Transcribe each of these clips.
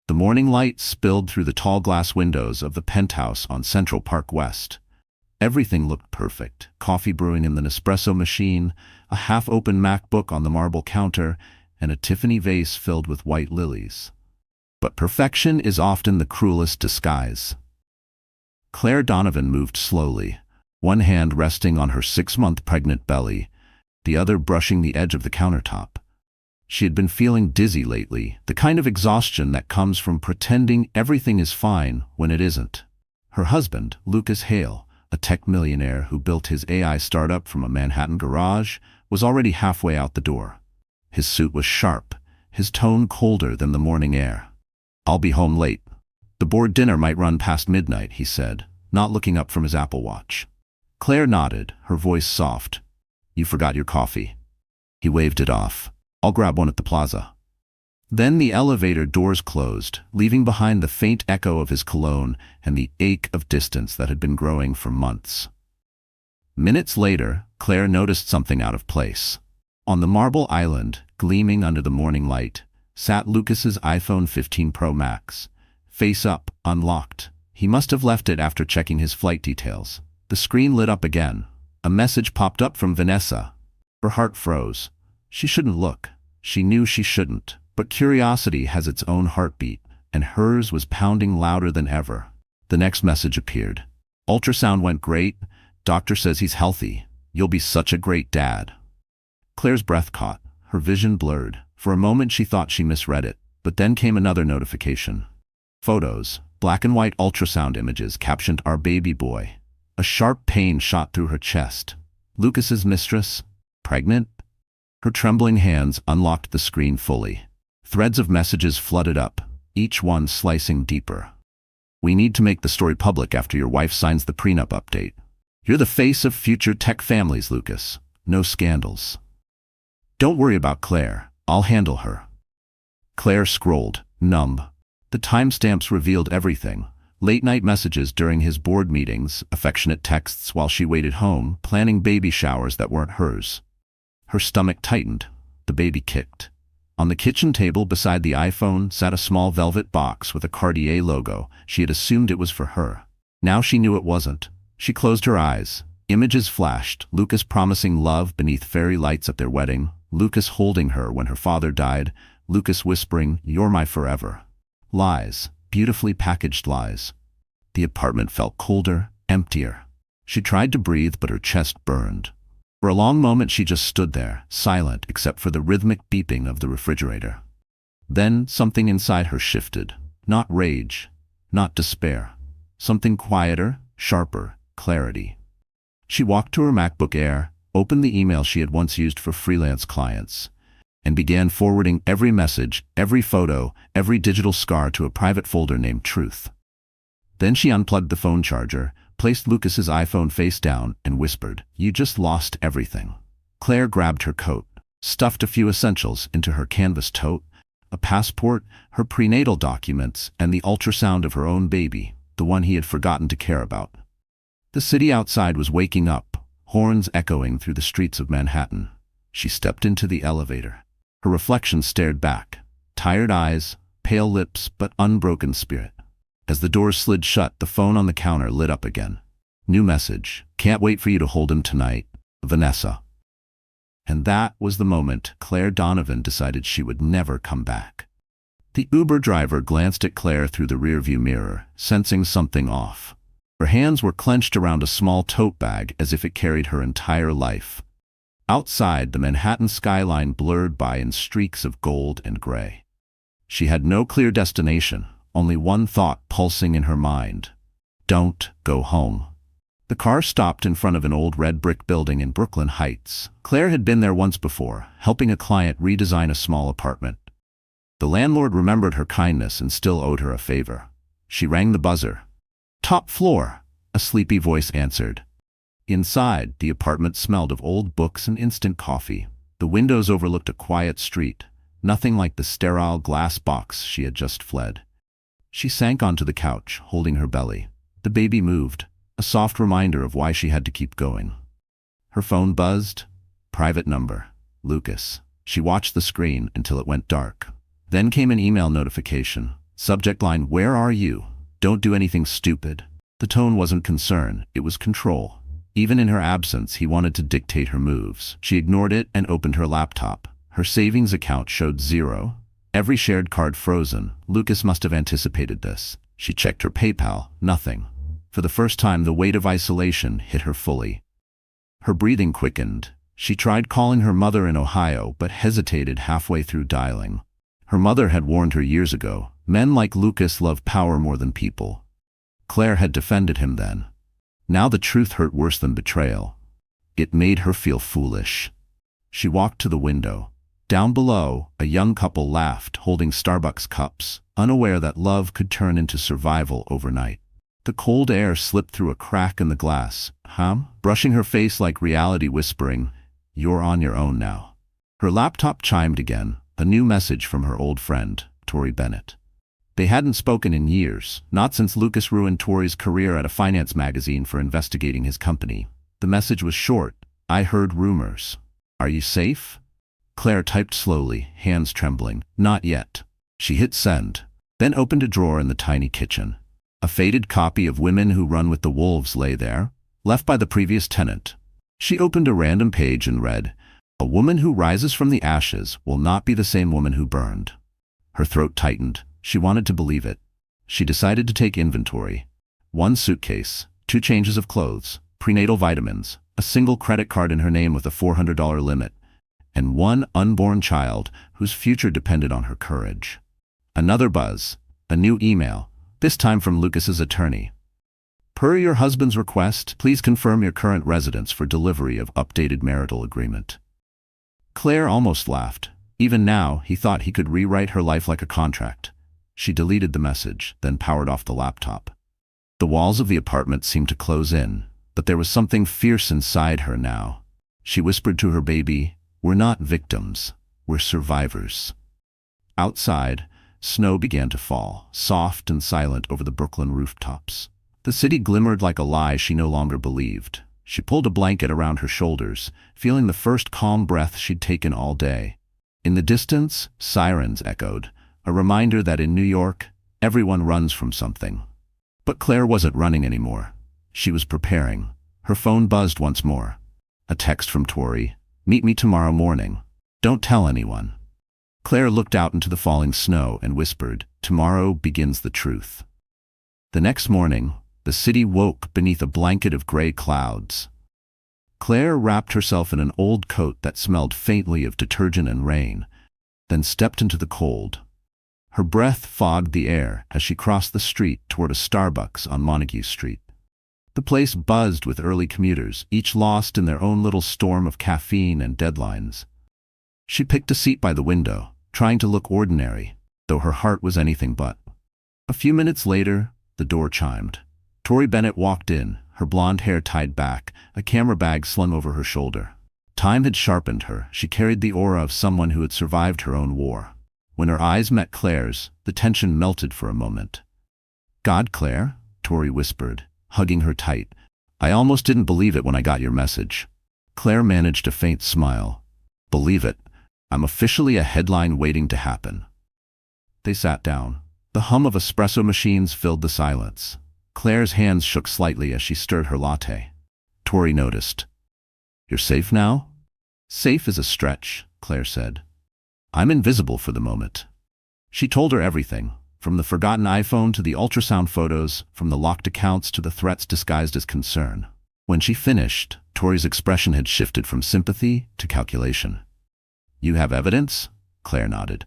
The morning light spilled through the tall glass windows of the penthouse on Central Park West. Everything looked perfect. Coffee brewing in the Nespresso machine, a half-open MacBook on the marble counter, and a Tiffany vase filled with white lilies. But perfection is often the cruelest disguise. Claire Donovan moved slowly, one hand resting on her 6-month pregnant belly, the other brushing the edge of the countertop. She had been feeling dizzy lately, the kind of exhaustion that comes from pretending everything is fine when it isn't. Her husband, Lucas Hale, a tech millionaire who built his AI startup from a Manhattan garage, was already halfway out the door. His suit was sharp, his tone colder than the morning air. "I'll be home late. The board dinner might run past midnight," he said, not looking up from his Apple Watch. Claire nodded, her voice soft. "You forgot your coffee." He waved it off. "I'll grab one at the plaza." Then the elevator doors closed, leaving behind the faint echo of his cologne and the ache of distance that had been growing for months. Minutes later, Claire noticed something out of place. On the marble island, gleaming under the morning light, sat Lucas's iPhone 15 Pro Max. Face up, unlocked. He must have left it after checking his flight details. The screen lit up again. A message popped up from Vanessa. Her heart froze. She shouldn't look. She knew she shouldn't. But curiosity has its own heartbeat, and hers was pounding louder than ever. The next message appeared. "Ultrasound went great. Doctor says he's healthy. You'll be such a great dad." Claire's breath caught, her vision blurred. For a moment she thought she misread it, but then came another notification. Photos, black and white ultrasound images captioned "Our baby boy." A sharp pain shot through her chest. Lucas's mistress? Pregnant? Her trembling hands unlocked the screen fully. Threads of messages flooded up, each one slicing deeper. "We need to make the story public after your wife signs the prenup update. You're the face of future tech families, Lucas. No scandals. Don't worry about Claire. I'll handle her." Claire scrolled, numb. The timestamps revealed everything. Late-night messages during his board meetings, affectionate texts while she waited home, planning baby showers that weren't hers. Her stomach tightened. The baby kicked. On the kitchen table beside the iPhone sat a small velvet box with a Cartier logo. She had assumed it was for her. Now she knew it wasn't. She closed her eyes. Images flashed, Lucas promising love beneath fairy lights at their wedding, Lucas holding her when her father died, Lucas whispering, "You're my forever." Lies, beautifully packaged lies. The apartment felt colder, emptier. She tried to breathe, but her chest burned. For a long moment she just stood there, silent except for the rhythmic beeping of the refrigerator. Then something inside her shifted. Not rage, not despair. Something quieter, sharper, clarity. She walked to her MacBook Air, opened the email she had once used for freelance clients, and began forwarding every message, every photo, every digital scar to a private folder named Truth. Then she unplugged the phone charger, placed Lucas's iPhone face down, and whispered, "You just lost everything." Claire grabbed her coat, stuffed a few essentials into her canvas tote, a passport, her prenatal documents, and the ultrasound of her own baby, the one he had forgotten to care about. The city outside was waking up, horns echoing through the streets of Manhattan. She stepped into the elevator. Her reflection stared back. Tired eyes, pale lips, but unbroken spirit. As the doors slid shut, the phone on the counter lit up again. New message. "Can't wait for you to hold him tonight. Vanessa." And that was the moment Claire Donovan decided she would never come back. The Uber driver glanced at Claire through the rearview mirror, sensing something off. Her hands were clenched around a small tote bag as if it carried her entire life. Outside, the Manhattan skyline blurred by in streaks of gold and gray. She had no clear destination, only one thought pulsing in her mind. Don't go home. The car stopped in front of an old red brick building in Brooklyn Heights. Claire had been there once before, helping a client redesign a small apartment. The landlord remembered her kindness and still owed her a favor. She rang the buzzer. "Top floor," a sleepy voice answered. Inside, the apartment smelled of old books and instant coffee. The windows overlooked a quiet street, nothing like the sterile glass box she had just fled. She sank onto the couch, holding her belly. The baby moved, a soft reminder of why she had to keep going. Her phone buzzed. Private number. Lucas. She watched the screen until it went dark. Then came an email notification. Subject line, "Where are you? Don't do anything stupid." The tone wasn't concern, it was control. Even in her absence, he wanted to dictate her moves. She ignored it and opened her laptop. Her savings account showed 0. Every shared card frozen. Lucas must have anticipated this. She checked her PayPal. Nothing. For the first time, the weight of isolation hit her fully. Her breathing quickened. She tried calling her mother in Ohio, but hesitated halfway through dialing. Her mother had warned her years ago, men like Lucas love power more than people. Claire had defended him then. Now the truth hurt worse than betrayal. It made her feel foolish. She walked to the window. Down below, a young couple laughed, holding Starbucks cups, unaware that love could turn into survival overnight. The cold air slipped through a crack in the glass. Brushing her face like reality, whispering, "You're on your own now." Her laptop chimed again, a new message from her old friend, Tori Bennett. They hadn't spoken in years, not since Lucas ruined Tori's career at a finance magazine for investigating his company. The message was short. "I heard rumors. Are you safe?" Claire typed slowly, hands trembling. "Not yet." She hit send, then opened a drawer in the tiny kitchen. A faded copy of Women Who Run with the Wolves lay there, left by the previous tenant. She opened a random page and read, "A woman who rises from the ashes will not be the same woman who burned." Her throat tightened. She wanted to believe it. She decided to take inventory. 1 suitcase, 2 changes of clothes, prenatal vitamins, a single credit card in her name with a $400 limit, and 1 unborn child whose future depended on her courage. Another buzz, a new email, this time from Lucas's attorney. "Per your husband's request, please confirm your current residence for delivery of updated marital agreement." Claire almost laughed. Even now, he thought he could rewrite her life like a contract. She deleted the message, then powered off the laptop. The walls of the apartment seemed to close in, but there was something fierce inside her now. She whispered to her baby, "We're not victims, we're survivors." Outside, snow began to fall, soft and silent over the Brooklyn rooftops. The city glimmered like a lie she no longer believed. She pulled a blanket around her shoulders, feeling the first calm breath she'd taken all day. In the distance, sirens echoed, a reminder that in New York, everyone runs from something. But Claire wasn't running anymore. She was preparing. Her phone buzzed once more. A text from Tori, "Meet me tomorrow morning. Don't tell anyone." Claire looked out into the falling snow and whispered, "Tomorrow begins the truth." The next morning, the city woke beneath a blanket of gray clouds. Claire wrapped herself in an old coat that smelled faintly of detergent and rain, then stepped into the cold. Her breath fogged the air as she crossed the street toward a Starbucks on Montague Street. The place buzzed with early commuters, each lost in their own little storm of caffeine and deadlines. She picked a seat by the window, trying to look ordinary, though her heart was anything but. A few minutes later, the door chimed. Tori Bennett walked in, her blonde hair tied back, a camera bag slung over her shoulder. Time had sharpened her. She carried the aura of someone who had survived her own war. When her eyes met Claire's, the tension melted for a moment. "God, Claire," Tori whispered, hugging her tight. "I almost didn't believe it when I got your message." Claire managed a faint smile. "Believe it. I'm officially a headline waiting to happen." They sat down. The hum of espresso machines filled the silence. Claire's hands shook slightly as she stirred her latte. Tori noticed. "You're safe now?" "Safe is a stretch," Claire said. "I'm invisible for the moment." She told her everything, from the forgotten iPhone to the ultrasound photos, from the locked accounts to the threats disguised as concern. When she finished, Tori's expression had shifted from sympathy to calculation. "You have evidence?" Claire nodded.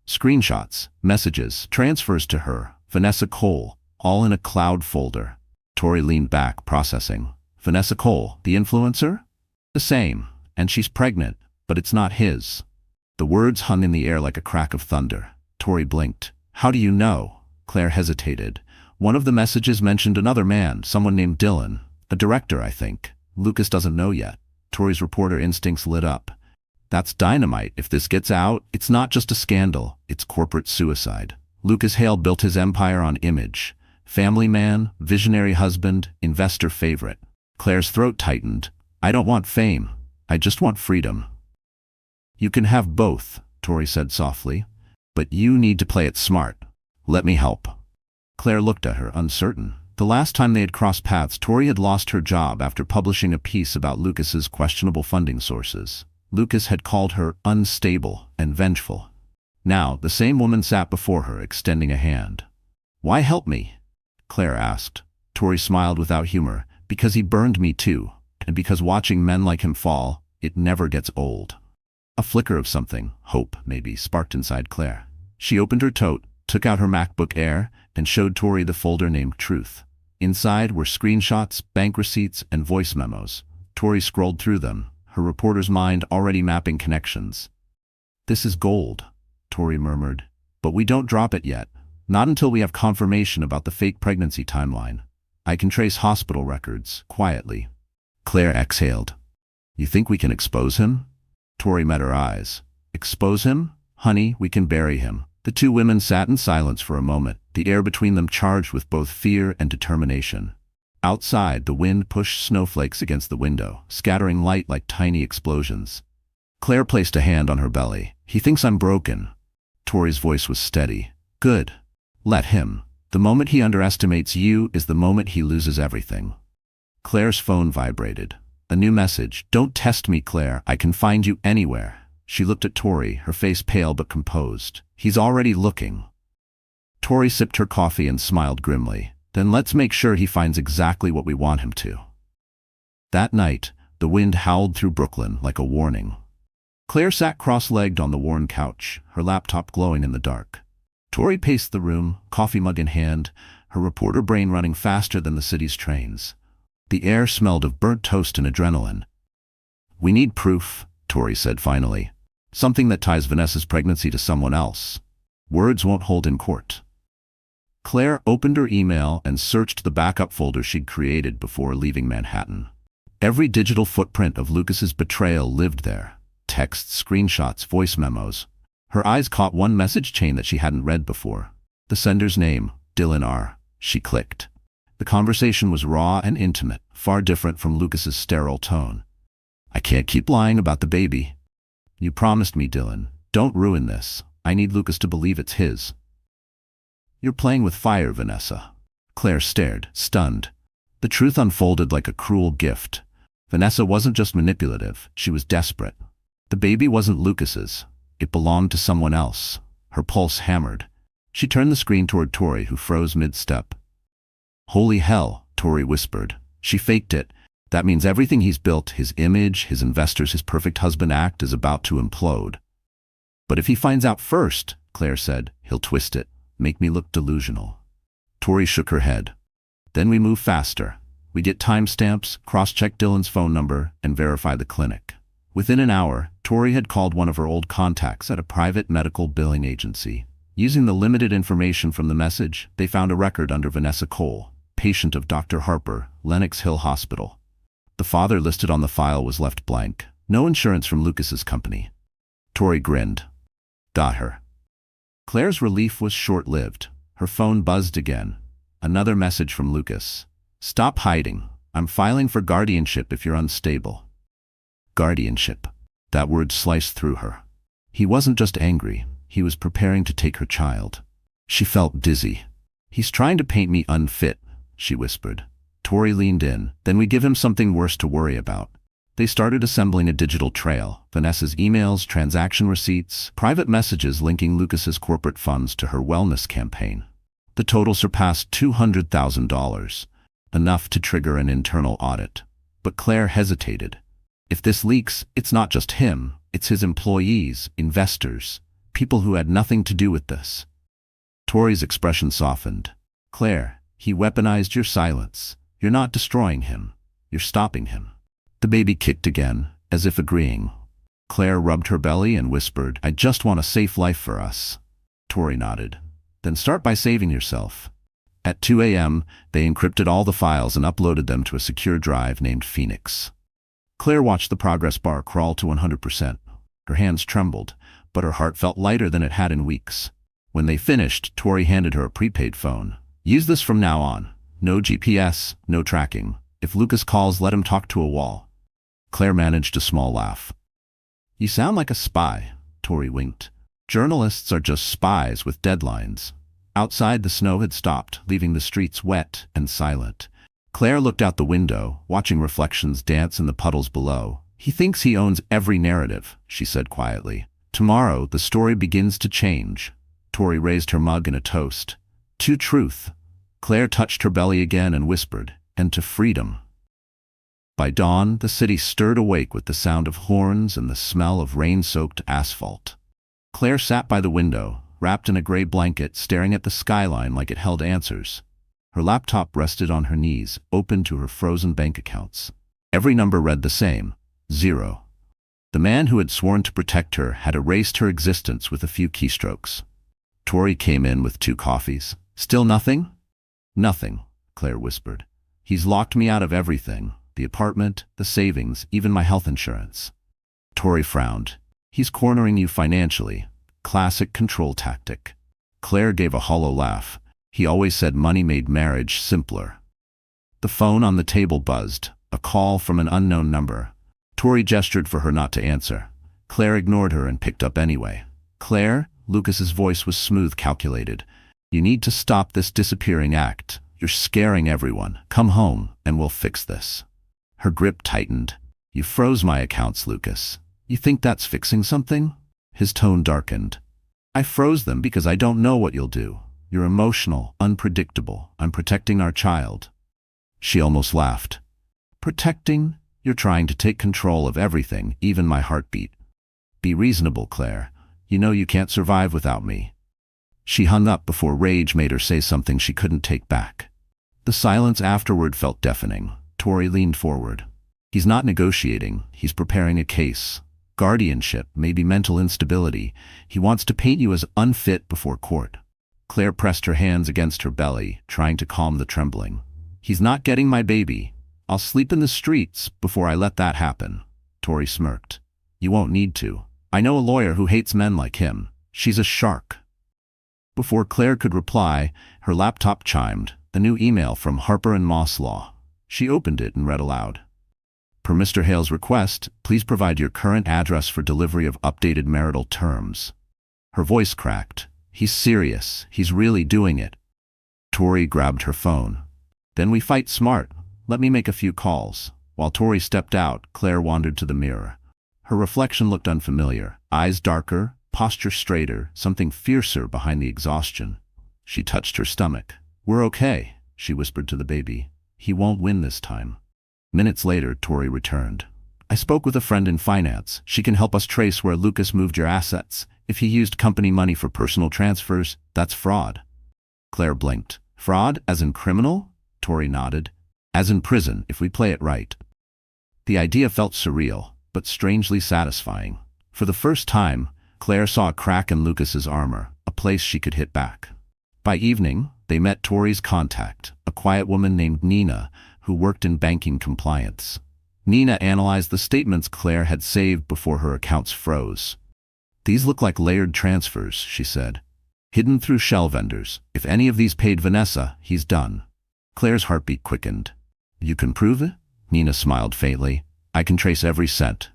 "Screenshots, messages, transfers to her, Vanessa Cole, all in a cloud folder." Tori leaned back, processing. "Vanessa Cole, the influencer?" "The same, and she's pregnant, but it's not his." The words hung in the air like a crack of thunder. Tori blinked. "How do you know?" Claire hesitated. "One of the messages mentioned another man, someone named Dylan. A director, I think. Lucas doesn't know yet." Tori's reporter instincts lit up. "That's dynamite. If this gets out, it's not just a scandal, it's corporate suicide." Lucas Hale built his empire on image. Family man, visionary husband, investor favorite. Claire's throat tightened. "I don't want fame. I just want freedom." "You can have both," Tori said softly. "But you need to play it smart." Let me help. Claire looked at her, uncertain. The last time they had crossed paths, Tori had lost her job after publishing a piece about Lucas's questionable funding sources. Lucas had called her unstable and vengeful. Now, the same woman sat before her, extending a hand. "Why help me?" Claire asked. Tori smiled without humor. "Because he burned me too, and because watching men like him fall, it never gets old." A flicker of something, hope maybe, sparked inside Claire. She opened her tote, took out her MacBook Air, and showed Tori the folder named Truth. Inside were screenshots, bank receipts, and voice memos. Tori scrolled through them, her reporter's mind already mapping connections. "This is gold," Tori murmured. "But we don't drop it yet. Not until we have confirmation about the fake pregnancy timeline. I can trace hospital records, quietly." Claire exhaled. "You think we can expose him?" Tori met her eyes. "Expose him? Honey, we can bury him." The two women sat in silence for a moment, the air between them charged with both fear and determination. Outside, the wind pushed snowflakes against the window, scattering light like tiny explosions. Claire placed a hand on her belly. "He thinks I'm broken." Tori's voice was steady. "Good. Let him. The moment he underestimates you is the moment he loses everything." Claire's phone vibrated. A new message. "Don't test me, Claire. I can find you anywhere." She looked at Tori, her face pale but composed. "He's already looking." Tori sipped her coffee and smiled grimly. "Then let's make sure he finds exactly what we want him to." That night, the wind howled through Brooklyn like a warning. Claire sat cross-legged on the worn couch, her laptop glowing in the dark. Tori paced the room, coffee mug in hand, her reporter brain running faster than the city's trains. The air smelled of burnt toast and adrenaline. "We need proof," Tori said finally. "Something that ties Vanessa's pregnancy to someone else. Words won't hold in court." Claire opened her email and searched the backup folder she'd created before leaving Manhattan. Every digital footprint of Lucas's betrayal lived there. Texts, screenshots, voice memos. Her eyes caught one message chain that she hadn't read before. The sender's name, Dylan R. She clicked. The conversation was raw and intimate, far different from Lucas's sterile tone. "I can't keep lying about the baby. You promised me, Dylan. Don't ruin this. I need Lucas to believe it's his." "You're playing with fire, Vanessa." Claire stared, stunned. The truth unfolded like a cruel gift. Vanessa wasn't just manipulative, she was desperate. The baby wasn't Lucas's. It belonged to someone else. Her pulse hammered. She turned the screen toward Tori, who froze mid-step. "Holy hell," Tori whispered. She faked it. "That means everything he's built, his image, his investors, his perfect husband act, is about to implode." "But if he finds out first," Claire said, "he'll twist it, make me look delusional." Tori shook her head. "Then we move faster. We get timestamps, cross-check Dylan's phone number, and verify the clinic." Within an hour, Tori had called one of her old contacts at a private medical billing agency. Using the limited information from the message, they found a record under Vanessa Cole, patient of Dr. Harper, Lenox Hill Hospital. The father listed on the file was left blank. No insurance from Lucas's company. Tori grinned. "Got her." Claire's relief was short-lived. Her phone buzzed again. Another message from Lucas. "Stop hiding. I'm filing for guardianship if you're unstable." Guardianship. That word sliced through her. He wasn't just angry. He was preparing to take her child. She felt dizzy. "He's trying to paint me unfit," she whispered. Tori leaned in. "Then we give him something worse to worry about." They started assembling a digital trail. Vanessa's emails, transaction receipts, private messages linking Lucas's corporate funds to her wellness campaign. The total surpassed $200,000, enough to trigger an internal audit. But Claire hesitated. If this leaks, it's not just him, it's his employees, investors, people who had nothing to do with this. Tori's expression softened. "Claire, he weaponized your silence. You're not destroying him. You're stopping him." The baby kicked again, as if agreeing. Claire rubbed her belly and whispered, "I just want a safe life for us." Tori nodded. "Then start by saving yourself." At 2 a.m., they encrypted all the files and uploaded them to a secure drive named Phoenix. Claire watched the progress bar crawl to 100%. Her hands trembled, but her heart felt lighter than it had in weeks. When they finished, Tori handed her a prepaid phone. "Use this from now on. No GPS, no tracking. If Lucas calls, let him talk to a wall." Claire managed a small laugh. "You sound like a spy," Tori winked. "Journalists are just spies with deadlines. Outside, the snow had stopped, leaving the streets wet and silent. Claire looked out the window, watching reflections dance in the puddles below. "He thinks he owns every narrative," she said quietly. "Tomorrow, the story begins to change." Tori raised her mug in a toast. "To truth." Claire touched her belly again and whispered, "And to freedom." By dawn, the city stirred awake with the sound of horns and the smell of rain-soaked asphalt. Claire sat by the window, wrapped in a gray blanket, staring at the skyline like it held answers. Her laptop rested on her knees, open to her frozen bank accounts. Every number read the same: 0. The man who had sworn to protect her had erased her existence with a few keystrokes. Tori came in with 2 coffees. "Still nothing?" "Nothing," Claire whispered. "He's locked me out of everything. The apartment, the savings, even my health insurance." Tori frowned. "He's cornering you financially. Classic control tactic." Claire gave a hollow laugh. "He always said money made marriage simpler." The phone on the table buzzed, a call from an unknown number. Tori gestured for her not to answer. Claire ignored her and picked up anyway. "Claire?" Lucas's voice was smooth, calculated. "You need to stop this disappearing act. You're scaring everyone. Come home, and we'll fix this." Her grip tightened. "You froze my accounts, Lucas. You think that's fixing something?" His tone darkened. "I froze them because I don't know what you'll do. You're emotional, unpredictable. I'm protecting our child." She almost laughed. "Protecting? You're trying to take control of everything, even my heartbeat." "Be reasonable, Claire. You know you can't survive without me." She hung up before rage made her say something she couldn't take back. The silence afterward felt deafening. Tori leaned forward. "He's not negotiating. He's preparing a case. Guardianship, maybe mental instability. He wants to paint you as unfit before court." Claire pressed her hands against her belly, trying to calm the trembling. "He's not getting my baby. I'll sleep in the streets before I let that happen." Tori smirked. "You won't need to. I know a lawyer who hates men like him. She's a shark." Before Claire could reply, her laptop chimed, the new email from Harper and Moss Law. She opened it and read aloud. "Per Mr. Hale's request, please provide your current address for delivery of updated marital terms." Her voice cracked. "He's serious. He's really doing it." Tori grabbed her phone. "Then we fight smart. Let me make a few calls." While Tori stepped out, Claire wandered to the mirror. Her reflection looked unfamiliar. Eyes darker, posture straighter, something fiercer behind the exhaustion. She touched her stomach. "We're okay," she whispered to the baby. "He won't win this time." Minutes later, Tori returned. "I spoke with a friend in finance. She can help us trace where Lucas moved your assets. If he used company money for personal transfers, that's fraud." Claire blinked. "Fraud, as in criminal?" Tori nodded. "As in prison, if we play it right." The idea felt surreal, but strangely satisfying. For the first time, Claire saw a crack in Lucas's armor, a place she could hit back. By evening, they met Tori's contact, a quiet woman named Nina, who worked in banking compliance. Nina analyzed the statements Claire had saved before her accounts froze. "These look like layered transfers," she said. "Hidden through shell vendors. If any of these paid Vanessa, he's done." Claire's heartbeat quickened. "You can prove it?" Nina smiled faintly. "I can trace every cent."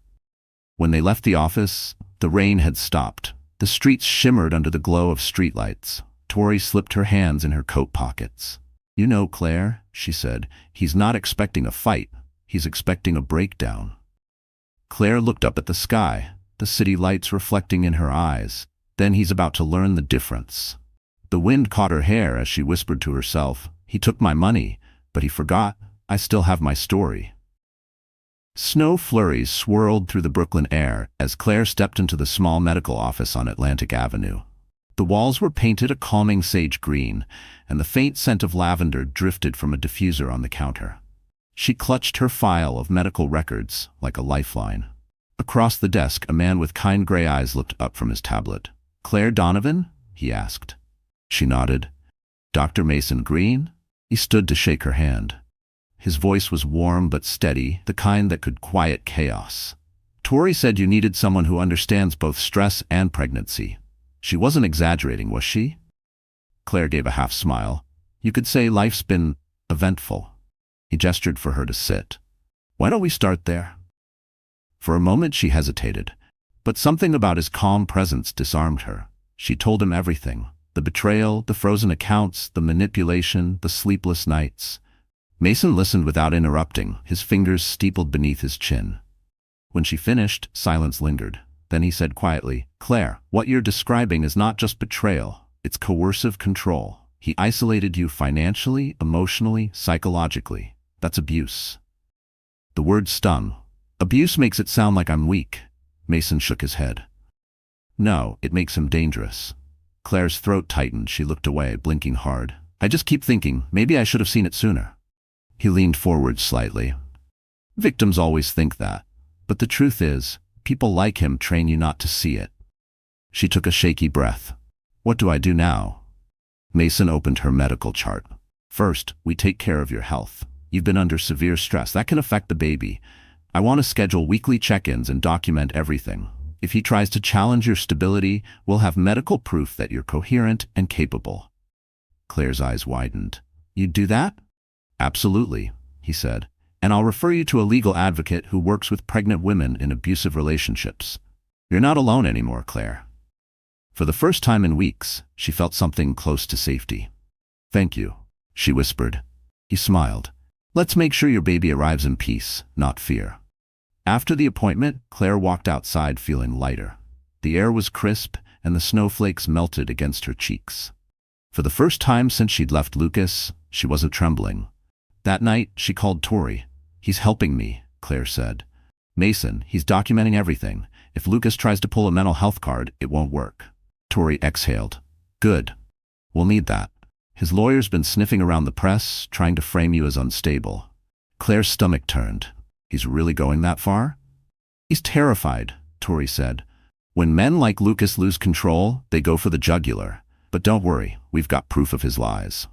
When they left the office, the rain had stopped. The streets shimmered under the glow of streetlights. Tori slipped her hands in her coat pockets. "You know, Claire," she said, "he's not expecting a fight. He's expecting a breakdown." Claire looked up at the sky, the city lights reflecting in her eyes. Then he's about to learn the difference. The wind caught her hair as she whispered to herself, "He took my money, but he forgot I still have my story." Snow flurries swirled through the Brooklyn air as Claire stepped into the small medical office on Atlantic Avenue. The walls were painted a calming sage green, and the faint scent of lavender drifted from a diffuser on the counter. She clutched her file of medical records like a lifeline. Across the desk, a man with kind gray eyes looked up from his tablet. "Claire Donovan?" he asked. She nodded. "Dr. Mason Green?" He stood to shake her hand. His voice was warm but steady, the kind that could quiet chaos. "Tori said you needed someone who understands both stress and pregnancy." She wasn't exaggerating, was she? Claire gave a half smile. "You could say life's been eventful." He gestured for her to sit. "Why don't we start there?" For a moment she hesitated, but something about his calm presence disarmed her. She told him everything. The betrayal, the frozen accounts, the manipulation, the sleepless nights. Mason listened without interrupting, his fingers steepled beneath his chin. When she finished, silence lingered. Then he said quietly, "Claire, what you're describing is not just betrayal, it's coercive control. He isolated you financially, emotionally, psychologically. That's abuse." The word stung. "Abuse makes it sound like I'm weak." Mason shook his head. "No, it makes him dangerous." Claire's throat tightened. She looked away, blinking hard. "I just keep thinking, maybe I should have seen it sooner." He leaned forward slightly. "Victims always think that. But the truth is, people like him train you not to see it." She took a shaky breath. "What do I do now?" Mason opened her medical chart. "First, we take care of your health. You've been under severe stress. That can affect the baby. I want to schedule weekly check-ins and document everything. If he tries to challenge your stability, we'll have medical proof that you're coherent and capable." Claire's eyes widened. "You'd do that?" "Absolutely," he said. "And I'll refer you to a legal advocate who works with pregnant women in abusive relationships. You're not alone anymore, Claire." For the first time in weeks, she felt something close to safety. "Thank you," she whispered. He smiled. "Let's make sure your baby arrives in peace, not fear." After the appointment, Claire walked outside feeling lighter. The air was crisp, and the snowflakes melted against her cheeks. For the first time since she'd left Lucas, she wasn't trembling. That night, she called Tori. "He's helping me," Claire said. "Mason, he's documenting everything. If Lucas tries to pull a mental health card, it won't work." Tori exhaled. "Good. We'll need that. His lawyer's been sniffing around the press, trying to frame you as unstable." Claire's stomach turned. "He's really going that far?" "He's terrified," Tori said. "When men like Lucas lose control, they go for the jugular. But don't worry, we've got proof of his lies."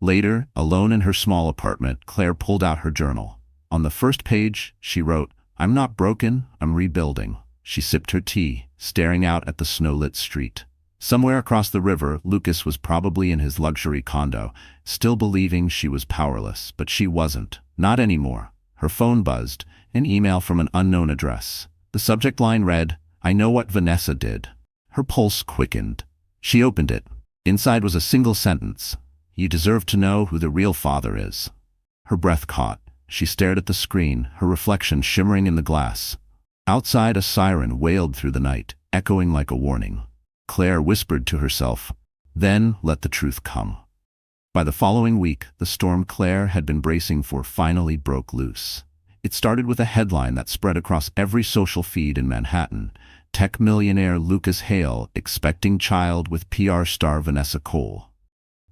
Later, alone in her small apartment, Claire pulled out her journal. On the first page, she wrote, "I'm not broken, I'm rebuilding." She sipped her tea, staring out at the snow-lit street. Somewhere across the river, Lucas was probably in his luxury condo, still believing she was powerless, but she wasn't. Not anymore. Her phone buzzed, an email from an unknown address. The subject line read, "I know what Vanessa did." Her pulse quickened. She opened it. Inside was a single sentence. "You deserve to know who the real father is." Her breath caught. She stared at the screen, her reflection shimmering in the glass. Outside, a siren wailed through the night, echoing like a warning. Claire whispered to herself, "Then let the truth come." By the following week, the storm Claire had been bracing for finally broke loose. It started with a headline that spread across every social feed in Manhattan. "Tech millionaire Lucas Hale expecting child with PR star Vanessa Cole."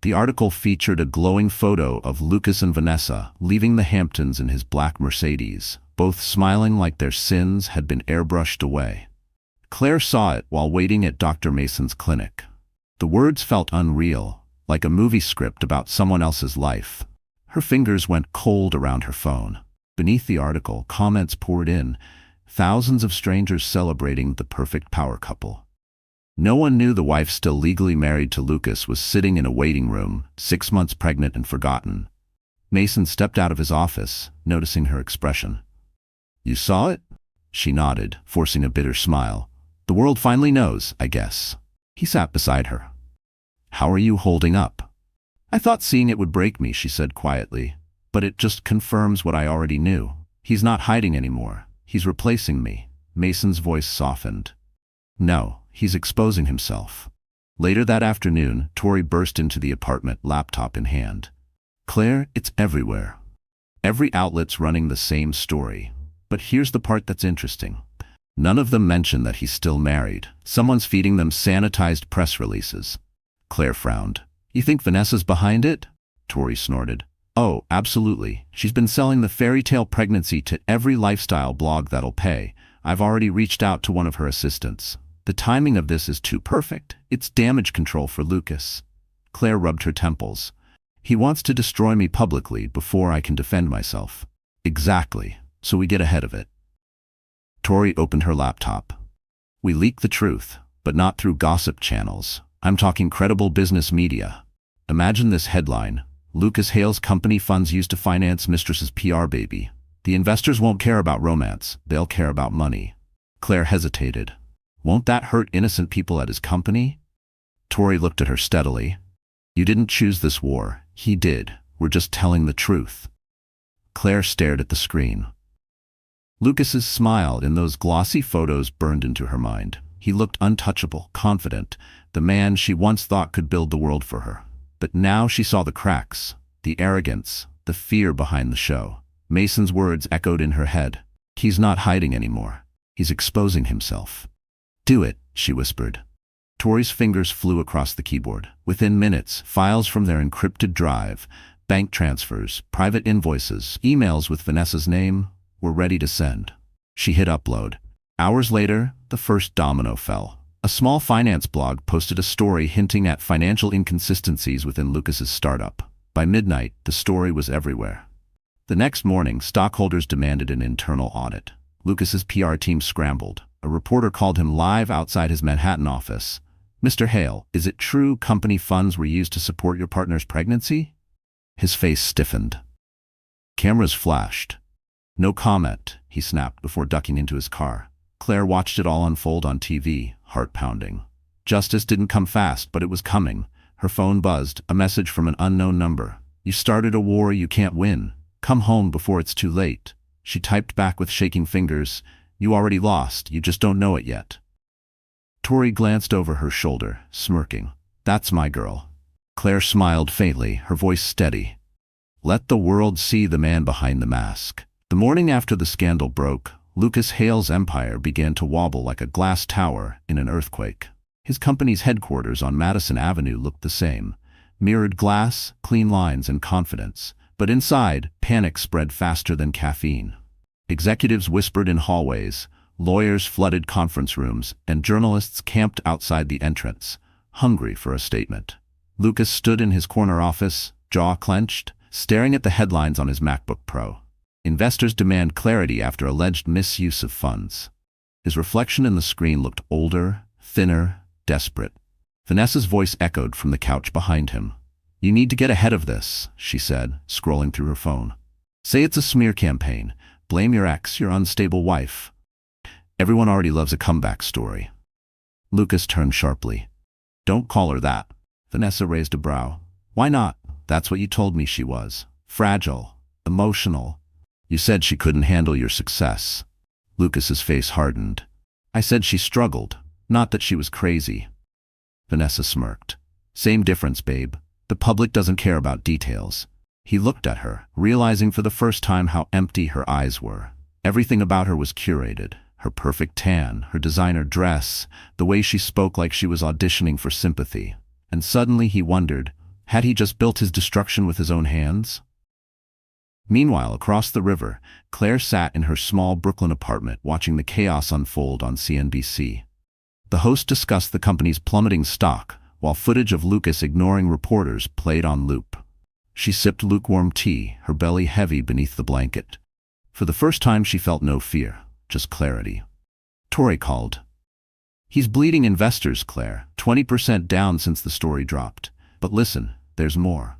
The article featured a glowing photo of Lucas and Vanessa leaving the Hamptons in his black Mercedes, both smiling like their sins had been airbrushed away. Claire saw it while waiting at Dr. Mason's clinic. The words felt unreal, like a movie script about someone else's life. Her fingers went cold around her phone. Beneath the article, comments poured in, thousands of strangers celebrating the perfect power couple. No one knew the wife, still legally married to Lucas, was sitting in a waiting room, 6 months pregnant and forgotten. Mason stepped out of his office, noticing her expression. "You saw it?" She nodded, forcing a bitter smile. "The world finally knows, I guess." He sat beside her. "How are you holding up?" "I thought seeing it would break me," she said quietly. "But it just confirms what I already knew. He's not hiding anymore. He's replacing me." Mason's voice softened. "No, he's exposing himself." Later that afternoon, Tori burst into the apartment, laptop in hand. "Claire, it's everywhere. Every outlet's running the same story. But here's the part that's interesting. None of them mention that he's still married. Someone's feeding them sanitized press releases." Claire frowned. "You think Vanessa's behind it?" Tori snorted. "Oh, absolutely. She's been selling the fairy tale pregnancy to every lifestyle blog that'll pay. I've already reached out to one of her assistants. The timing of this is too perfect. It's damage control for Lucas." Claire rubbed her temples. "He wants to destroy me publicly before I can defend myself." "Exactly. So we get ahead of it." Tori opened her laptop. "We leak the truth, but not through gossip channels. I'm talking credible business media. Imagine this headline: Lucas Hale's company funds used to finance mistress's PR baby. The investors won't care about romance, they'll care about money." Claire hesitated. "Won't that hurt innocent people at his company?" Tori looked at her steadily. You didn't choose this war. He did. We're just telling the truth. Claire stared at the screen. Lucas's smile in those glossy photos burned into her mind. He looked untouchable, confident, the man she once thought could build the world for her. But now she saw the cracks, the arrogance, the fear behind the show. Mason's words echoed in her head. He's not hiding anymore. He's exposing himself. Do it, she whispered. Tori's fingers flew across the keyboard. Within minutes, files from their encrypted drive, bank transfers, private invoices, emails with Vanessa's name, were ready to send. She hit upload. Hours later, the first domino fell. A small finance blog posted a story hinting at financial inconsistencies within Lucas's startup. By midnight, the story was everywhere. The next morning, stockholders demanded an internal audit. Lucas's PR team scrambled. A reporter called him live outside his Manhattan office. Mr. Hale, is it true company funds were used to support your partner's pregnancy? His face stiffened. Cameras flashed. No comment, he snapped before ducking into his car. Claire watched it all unfold on TV, heart pounding. Justice didn't come fast, but it was coming. Her phone buzzed, a message from an unknown number. You started a war you can't win. Come home before it's too late. She typed back with shaking fingers. You already lost, you just don't know it yet. Tori glanced over her shoulder, smirking. That's my girl. Claire smiled faintly, her voice steady. Let the world see the man behind the mask. The morning after the scandal broke, Lucas Hale's empire began to wobble like a glass tower in an earthquake. His company's headquarters on Madison Avenue looked the same. Mirrored glass, clean lines, and confidence. But inside, panic spread faster than caffeine. Executives whispered in hallways, lawyers flooded conference rooms, and journalists camped outside the entrance, hungry for a statement. Lucas stood in his corner office, jaw clenched, staring at the headlines on his MacBook Pro. Investors demand clarity after alleged misuse of funds. His reflection in the screen looked older, thinner, desperate. Vanessa's voice echoed from the couch behind him. You need to get ahead of this, she said, scrolling through her phone. Say it's a smear campaign. Blame your ex, your unstable wife. Everyone already loves a comeback story. Lucas turned sharply. Don't call her that. Vanessa raised a brow. Why not? That's what you told me she was. Fragile. Emotional. You said she couldn't handle your success. Lucas's face hardened. I said she struggled, not that she was crazy. Vanessa smirked. Same difference, babe. The public doesn't care about details. He looked at her, realizing for the first time how empty her eyes were. Everything about her was curated. Her perfect tan, her designer dress, the way she spoke like she was auditioning for sympathy. And suddenly he wondered, had he just built his destruction with his own hands? Meanwhile, across the river, Claire sat in her small Brooklyn apartment watching the chaos unfold on CNBC. The host discussed the company's plummeting stock, while footage of Lucas ignoring reporters played on loop. She sipped lukewarm tea, her belly heavy beneath the blanket. For the first time she felt no fear, just clarity. Tori called. He's bleeding investors, Claire. 20% down since the story dropped. But listen, there's more.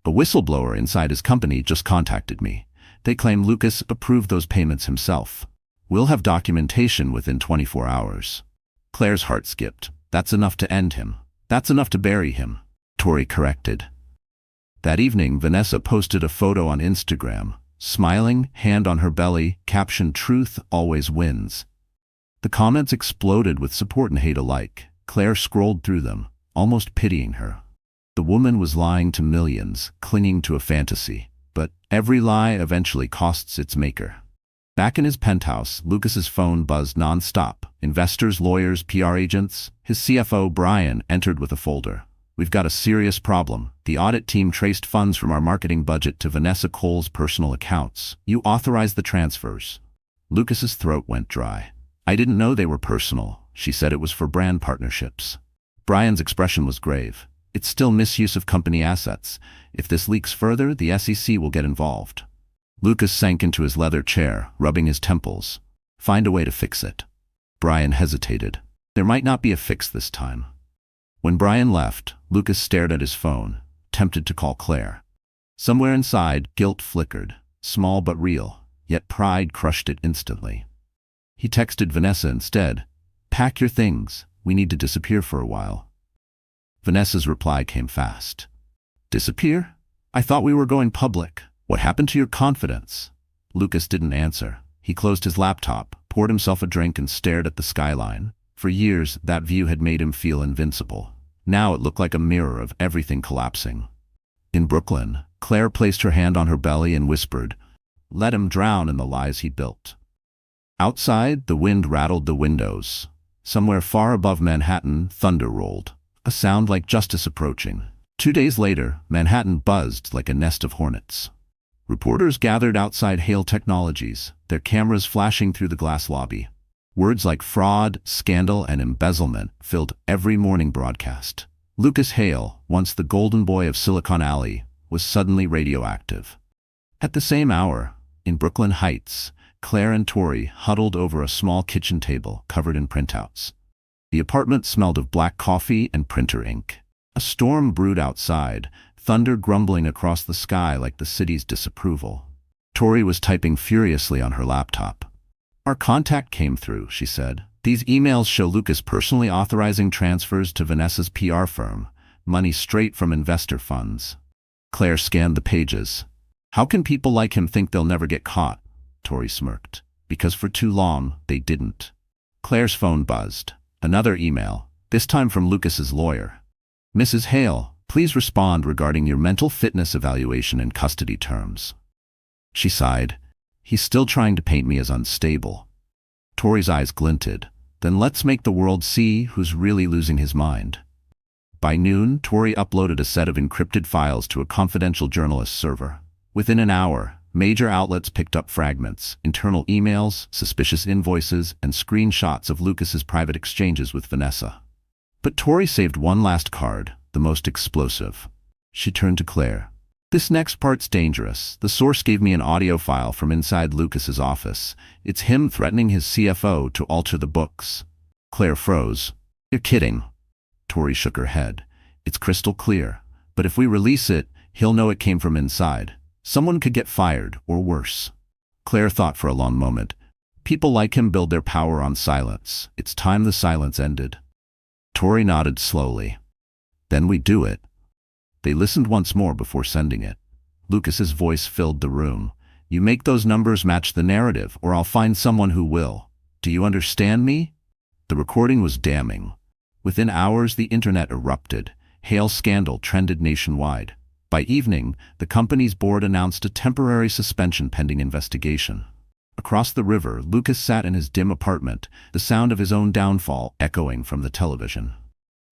A whistleblower inside his company just contacted me. They claim Lucas approved those payments himself. We'll have documentation within 24 hours. Claire's heart skipped. That's enough to end him. That's enough to bury him. Tori corrected. That evening, Vanessa posted a photo on Instagram, smiling, hand on her belly, caption "Truth always wins." The comments exploded with support and hate alike. Claire scrolled through them, almost pitying her. The woman was lying to millions, clinging to a fantasy. But every lie eventually costs its maker. Back in his penthouse, Lucas's phone buzzed nonstop. Investors, lawyers, PR agents. His CFO, Brian, entered with a folder. We've got a serious problem. The audit team traced funds from our marketing budget to Vanessa Cole's personal accounts. You authorized the transfers. Lucas's throat went dry. I didn't know they were personal. She said it was for brand partnerships. Brian's expression was grave. It's still misuse of company assets. If this leaks further, the SEC will get involved. Lucas sank into his leather chair, rubbing his temples. Find a way to fix it. Brian hesitated. There might not be a fix this time. When Brian left, Lucas stared at his phone, tempted to call Claire. Somewhere inside, guilt flickered, small but real, yet pride crushed it instantly. He texted Vanessa instead. Pack your things. We need to disappear for a while. Vanessa's reply came fast. Disappear? I thought we were going public. What happened to your confidence? Lucas didn't answer. He closed his laptop, poured himself a drink and stared at the skyline. For years, that view had made him feel invincible. Now it looked like a mirror of everything collapsing. In Brooklyn, Claire placed her hand on her belly and whispered, "Let him drown in the lies he built." Outside, the wind rattled the windows. Somewhere far above Manhattan, thunder rolled, a sound like justice approaching. 2 days later, Manhattan buzzed like a nest of hornets. Reporters gathered outside Hale Technologies, their cameras flashing through the glass lobby. Words like fraud, scandal, and embezzlement filled every morning broadcast. Lucas Hale, once the golden boy of Silicon Alley, was suddenly radioactive. At the same hour, in Brooklyn Heights, Claire and Tori huddled over a small kitchen table covered in printouts. The apartment smelled of black coffee and printer ink. A storm brewed outside, thunder grumbling across the sky like the city's disapproval. Tori was typing furiously on her laptop. "Our contact came through," she said. "These emails show Lucas personally authorizing transfers to Vanessa's PR firm, money straight from investor funds." Claire scanned the pages. "How can people like him think they'll never get caught?" Tori smirked. "Because for too long, they didn't." Claire's phone buzzed. Another email, this time from Lucas's lawyer. "Mrs. Hale, please respond regarding your mental fitness evaluation in custody terms." She sighed. "He's still trying to paint me as unstable." Tori's eyes glinted. "Then let's make the world see who's really losing his mind." By noon, Tori uploaded a set of encrypted files to a confidential journalist server. Within an hour, major outlets picked up fragments, internal emails, suspicious invoices, and screenshots of Lucas's private exchanges with Vanessa. But Tori saved one last card, the most explosive. She turned to Claire. "This next part's dangerous. The source gave me an audio file from inside Lucas's office. It's him threatening his CFO to alter the books." Claire froze. "You're kidding." Tori shook her head. "It's crystal clear. But if we release it, he'll know it came from inside. Someone could get fired, or worse." Claire thought for a long moment. "People like him build their power on silence. It's time the silence ended." Tori nodded slowly. "Then we do it." They listened once more before sending it. Lucas's voice filled the room. "You make those numbers match the narrative, or I'll find someone who will. Do you understand me?" The recording was damning. Within hours, the internet erupted. Hale's scandal trended nationwide. By evening, the company's board announced a temporary suspension pending investigation. Across the river, Lucas sat in his dim apartment, the sound of his own downfall echoing from the television.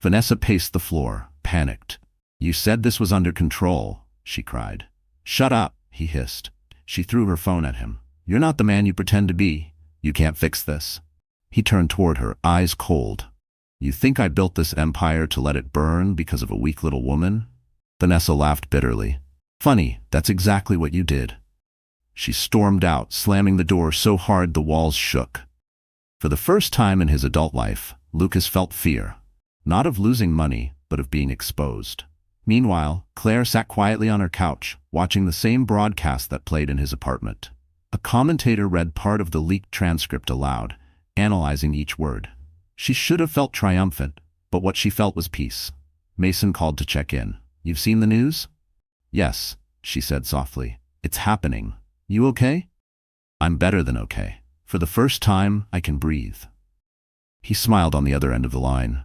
Vanessa paced the floor, panicked. "You said this was under control," she cried. "Shut up," he hissed. She threw her phone at him. "You're not the man you pretend to be. You can't fix this." He turned toward her, eyes cold. "You think I built this empire to let it burn because of a weak little woman?" Vanessa laughed bitterly. "Funny, that's exactly what you did." She stormed out, slamming the door so hard the walls shook. For the first time in his adult life, Lucas felt fear. Not of losing money, but of being exposed. Meanwhile, Claire sat quietly on her couch, watching the same broadcast that played in his apartment. A commentator read part of the leaked transcript aloud, analyzing each word. She should have felt triumphant, but what she felt was peace. Mason called to check in. "You've seen the news?" "Yes," she said softly. "It's happening. You okay?" "I'm better than okay. For the first time, I can breathe." He smiled on the other end of the line.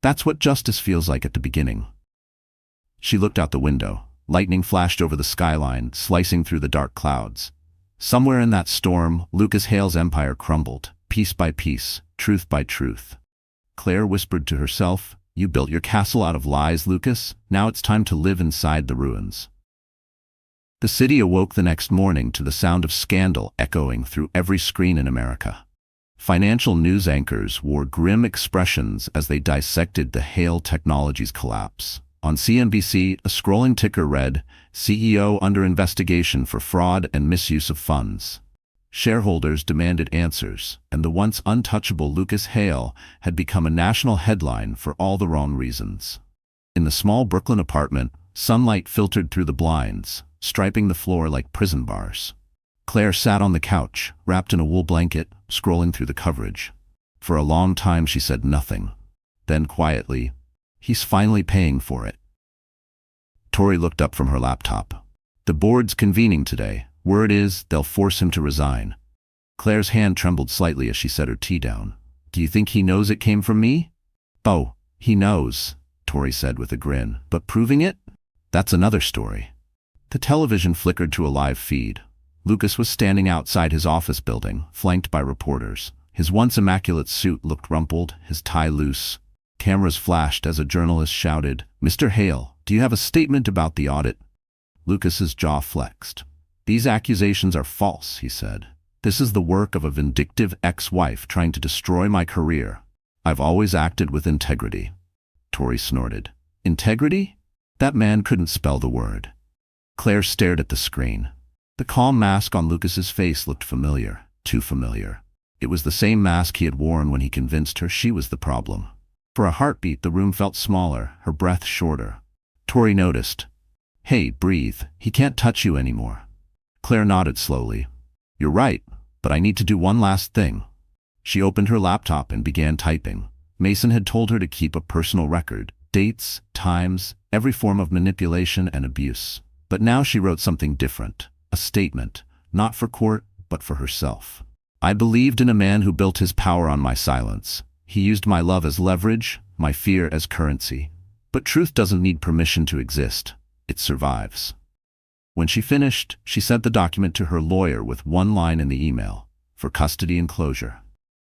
"That's what justice feels like at the beginning." She looked out the window. Lightning flashed over the skyline, slicing through the dark clouds. Somewhere in that storm, Lucas Hale's empire crumbled, piece by piece, truth by truth. Claire whispered to herself, "You built your castle out of lies, Lucas. Now it's time to live inside the ruins." The city awoke the next morning to the sound of scandal echoing through every screen in America. Financial news anchors wore grim expressions as they dissected the Hale Technologies collapse. On CNBC, a scrolling ticker read, "CEO under investigation for fraud and misuse of funds." Shareholders demanded answers, and the once untouchable Lucas Hale had become a national headline for all the wrong reasons. In the small Brooklyn apartment, sunlight filtered through the blinds, striping the floor like prison bars. Claire sat on the couch, wrapped in a wool blanket, scrolling through the coverage. For a long time she said nothing. Then quietly, He's finally paying for it. Tori looked up from her laptop. The board's convening today. Word is they'll force him to resign. Claire's hand trembled slightly as she set her tea down. Do you think he knows it came from me? Oh, he knows, Tori said with a grin. But proving it? That's another story. The television flickered to a live feed. Lucas was standing outside his office building, flanked by reporters. His once immaculate suit looked rumpled, his tie loose. Cameras flashed as a journalist shouted, "Mr. Hale, do you have a statement about the audit?" Lucas's jaw flexed. "These accusations are false," he said. "This is the work of a vindictive ex-wife trying to destroy my career. I've always acted with integrity." Tori snorted. Integrity? That man couldn't spell the word. Claire stared at the screen. The calm mask on Lucas's face looked familiar, too familiar. It was the same mask he had worn when he convinced her she was the problem. For a heartbeat, the room felt smaller, her breath shorter. Tori noticed. "Hey, breathe. He can't touch you anymore." Claire nodded slowly. "You're right, but I need to do one last thing." She opened her laptop and began typing. Mason had told her to keep a personal record, dates, times, every form of manipulation and abuse. But now she wrote something different, a statement, not for court, but for herself. "I believed in a man who built his power on my silence. He used my love as leverage, my fear as currency. But truth doesn't need permission to exist. It survives." When she finished, she sent the document to her lawyer with one line in the email: "For custody and closure."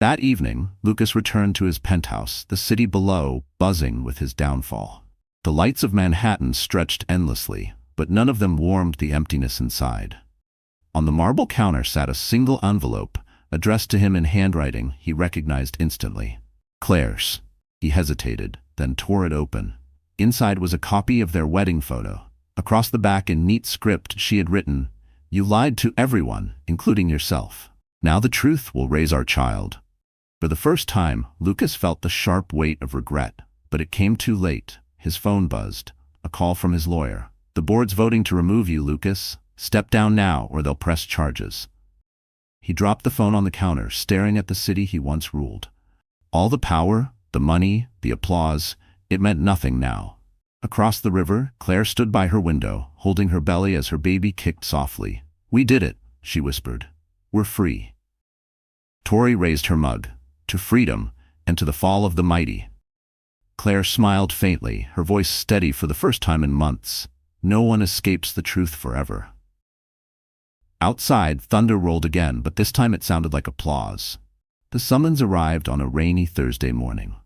That evening, Lucas returned to his penthouse, the city below buzzing with his downfall. The lights of Manhattan stretched endlessly, but none of them warmed the emptiness inside. On the marble counter sat a single envelope, addressed to him in handwriting he recognized instantly. Claire's. He hesitated, then tore it open. Inside was a copy of their wedding photo. Across the back in neat script she had written, "You lied to everyone, including yourself. Now the truth will raise our child." For the first time, Lucas felt the sharp weight of regret, but it came too late. His phone buzzed. A call from his lawyer. "The board's voting to remove you, Lucas. Step down now or they'll press charges." He dropped the phone on the counter, staring at the city he once ruled. All the power, the money, the applause, it meant nothing now. Across the river, Claire stood by her window, holding her belly as her baby kicked softly. "We did it," she whispered. "We're free." Tori raised her mug. "To freedom, and to the fall of the mighty." Claire smiled faintly, her voice steady for the first time in months. No one escapes the truth forever. Outside, thunder rolled again, but this time it sounded like applause. The summons arrived on a rainy Thursday morning.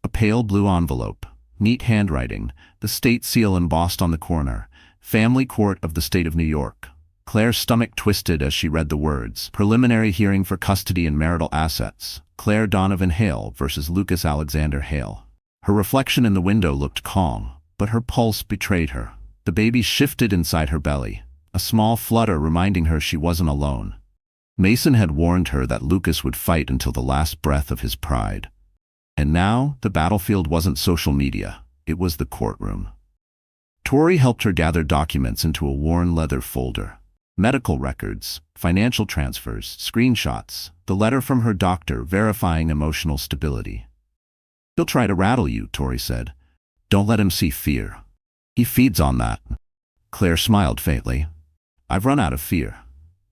A pale blue envelope, neat handwriting, the state seal embossed on the corner, Family Court of the State of New York. Claire's stomach twisted as she read the words. Preliminary hearing for custody and marital assets. Claire Donovan Hale versus Lucas Alexander Hale. Her reflection in the window looked calm, but her pulse betrayed her. The baby shifted inside her belly, a small flutter reminding her she wasn't alone. Mason had warned her that Lucas would fight until the last breath of his pride. And now, the battlefield wasn't social media, it was the courtroom. Tori helped her gather documents into a worn leather folder. Medical records, financial transfers, screenshots, the letter from her doctor verifying emotional stability. "He'll try to rattle you," Tori said. "Don't let him see fear. He feeds on that." Claire smiled faintly. "I've run out of fear."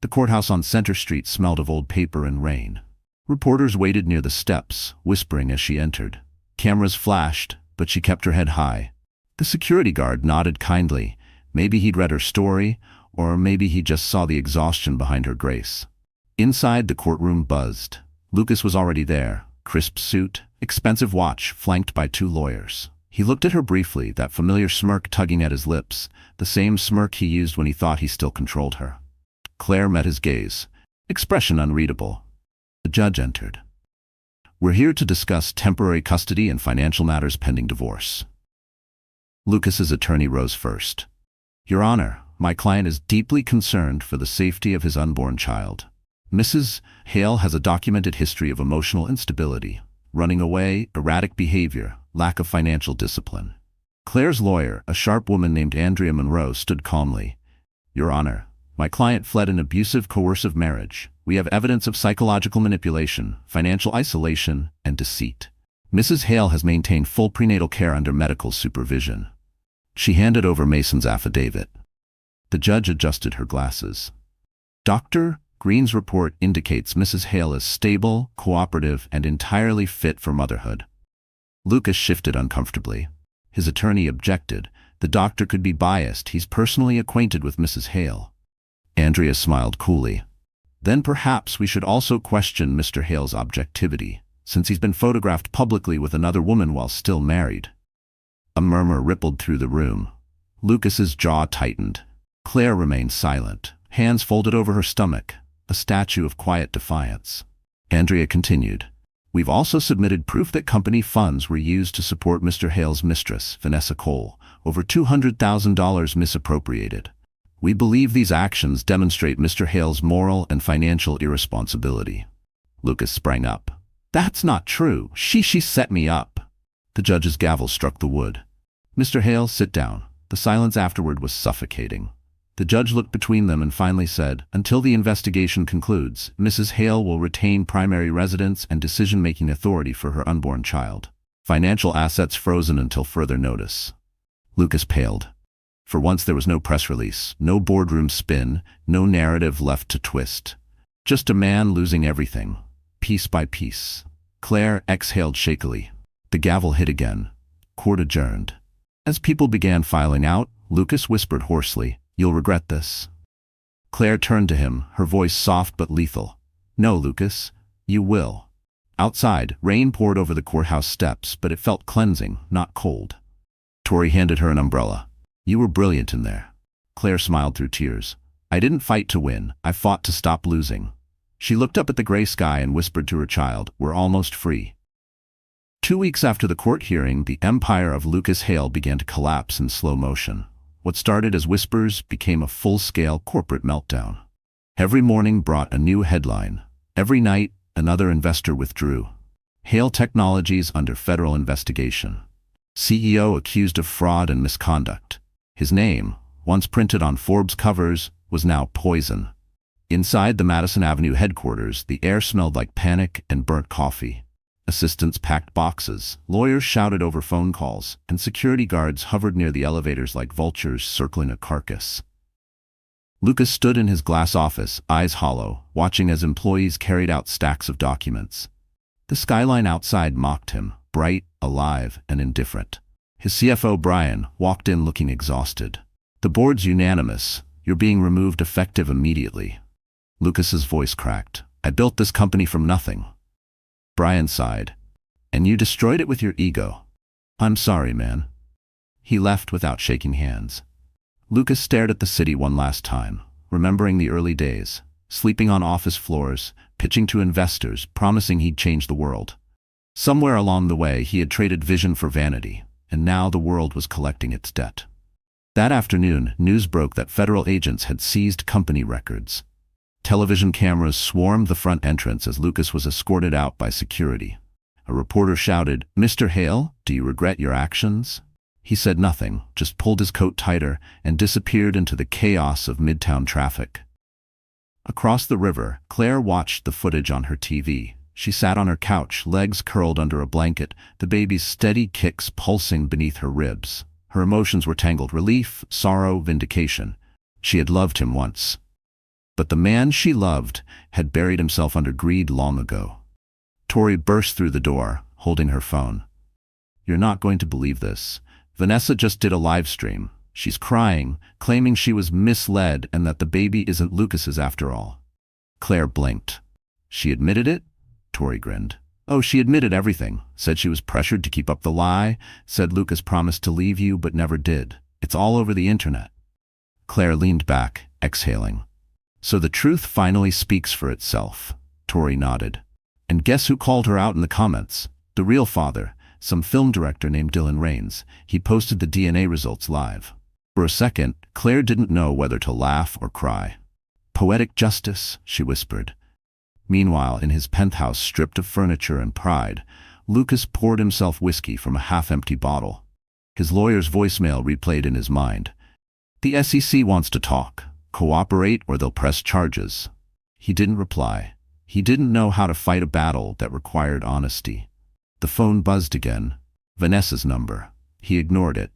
The courthouse on Center Street smelled of old paper and rain. Reporters waited near the steps, whispering as she entered. Cameras flashed, but she kept her head high. The security guard nodded kindly. Maybe he'd read her story, or maybe he just saw the exhaustion behind her grace. Inside, the courtroom buzzed. Lucas was already there, crisp suit, expensive watch, flanked by two lawyers. He looked at her briefly, that familiar smirk tugging at his lips, the same smirk he used when he thought he still controlled her. Claire met his gaze, expression unreadable. The judge entered. "We're here to discuss temporary custody and financial matters pending divorce." Lucas's attorney rose first. "Your Honor, my client is deeply concerned for the safety of his unborn child. Mrs. Hale has a documented history of emotional instability, running away, erratic behavior, lack of financial discipline." Claire's lawyer, a sharp woman named Andrea Monroe, stood calmly. "Your Honor, my client fled an abusive, coercive marriage. We have evidence of psychological manipulation, financial isolation, and deceit. Mrs. Hale has maintained full prenatal care under medical supervision. She handed over Mason's affidavit. The judge adjusted her glasses. Dr. Green's report indicates Mrs. Hale is stable, cooperative, and entirely fit for motherhood. Lucas shifted uncomfortably. His attorney objected. The doctor could be biased. He's personally acquainted with Mrs. Hale. Andrea smiled coolly. Then perhaps we should also question Mr. Hale's objectivity, since he's been photographed publicly with another woman while still married. A murmur rippled through the room. Lucas's jaw tightened. Claire remained silent, hands folded over her stomach, a statue of quiet defiance. Andrea continued. We've also submitted proof that company funds were used to support Mr. Hale's mistress, Vanessa Cole, over $200,000 misappropriated. We believe these actions demonstrate Mr. Hale's moral and financial irresponsibility. Lucas sprang up. That's not true. She set me up. The judge's gavel struck the wood. Mr. Hale, sit down. The silence afterward was suffocating. The judge looked between them and finally said, until the investigation concludes, Mrs. Hale will retain primary residence and decision-making authority for her unborn child. Financial assets frozen until further notice. Lucas paled. For once there was no press release, no boardroom spin, no narrative left to twist. Just a man losing everything, piece by piece. Claire exhaled shakily. The gavel hit again. Court adjourned. As people began filing out, Lucas whispered hoarsely, You'll regret this. Claire turned to him, her voice soft but lethal. No, Lucas, you will. Outside, rain poured over the courthouse steps, but it felt cleansing, not cold. Tori handed her an umbrella. You were brilliant in there. Claire smiled through tears. I didn't fight to win, I fought to stop losing. She looked up at the gray sky and whispered to her child, We're almost free. 2 weeks after the court hearing, the empire of Lucas Hale began to collapse in slow motion. What started as whispers became a full-scale corporate meltdown. Every morning brought a new headline. Every night, another investor withdrew. Hale Technologies under federal investigation. CEO accused of fraud and misconduct. His name, once printed on Forbes covers, was now poison. Inside the Madison Avenue headquarters, the air smelled like panic and burnt coffee. Assistants packed boxes, lawyers shouted over phone calls, and security guards hovered near the elevators like vultures circling a carcass. Lucas stood in his glass office, eyes hollow, watching as employees carried out stacks of documents. The skyline outside mocked him, bright, alive, and indifferent. His CFO, Brian, walked in looking exhausted. The board's unanimous. You're being removed effective immediately. Lucas's voice cracked. I built this company from nothing. Brian sighed. And you destroyed it with your ego. I'm sorry, man. He left without shaking hands. Lucas stared at the city one last time, remembering the early days, sleeping on office floors, pitching to investors, promising he'd change the world. Somewhere along the way, he had traded vision for vanity, and now the world was collecting its debt. That afternoon, news broke that federal agents had seized company records. Television cameras swarmed the front entrance as Lucas was escorted out by security. A reporter shouted, Mr. Hale, do you regret your actions? He said nothing, just pulled his coat tighter and disappeared into the chaos of midtown traffic. Across the river, Claire watched the footage on her TV. She sat on her couch, legs curled under a blanket, the baby's steady kicks pulsing beneath her ribs. Her emotions were tangled: relief, sorrow, vindication. She had loved him once. But the man she loved had buried himself under greed long ago. Tori burst through the door, holding her phone. You're not going to believe this. Vanessa just did a live stream. She's crying, claiming she was misled and that the baby isn't Lucas's after all. Claire blinked. She admitted it? Tori grinned. Oh, she admitted everything. Said she was pressured to keep up the lie. Said Lucas promised to leave you but never did. It's all over the internet. Claire leaned back, exhaling. So the truth finally speaks for itself. Tori nodded. And guess who called her out in the comments? The real father, some film director named Dylan Raines. He posted the DNA results live. For a second, Claire didn't know whether to laugh or cry. Poetic justice, she whispered. Meanwhile, in his penthouse stripped of furniture and pride, Lucas poured himself whiskey from a half-empty bottle. His lawyer's voicemail replayed in his mind. The SEC wants to talk. Cooperate or they'll press charges. He didn't reply. He didn't know how to fight a battle that required honesty. The phone buzzed again. Vanessa's number. He ignored it.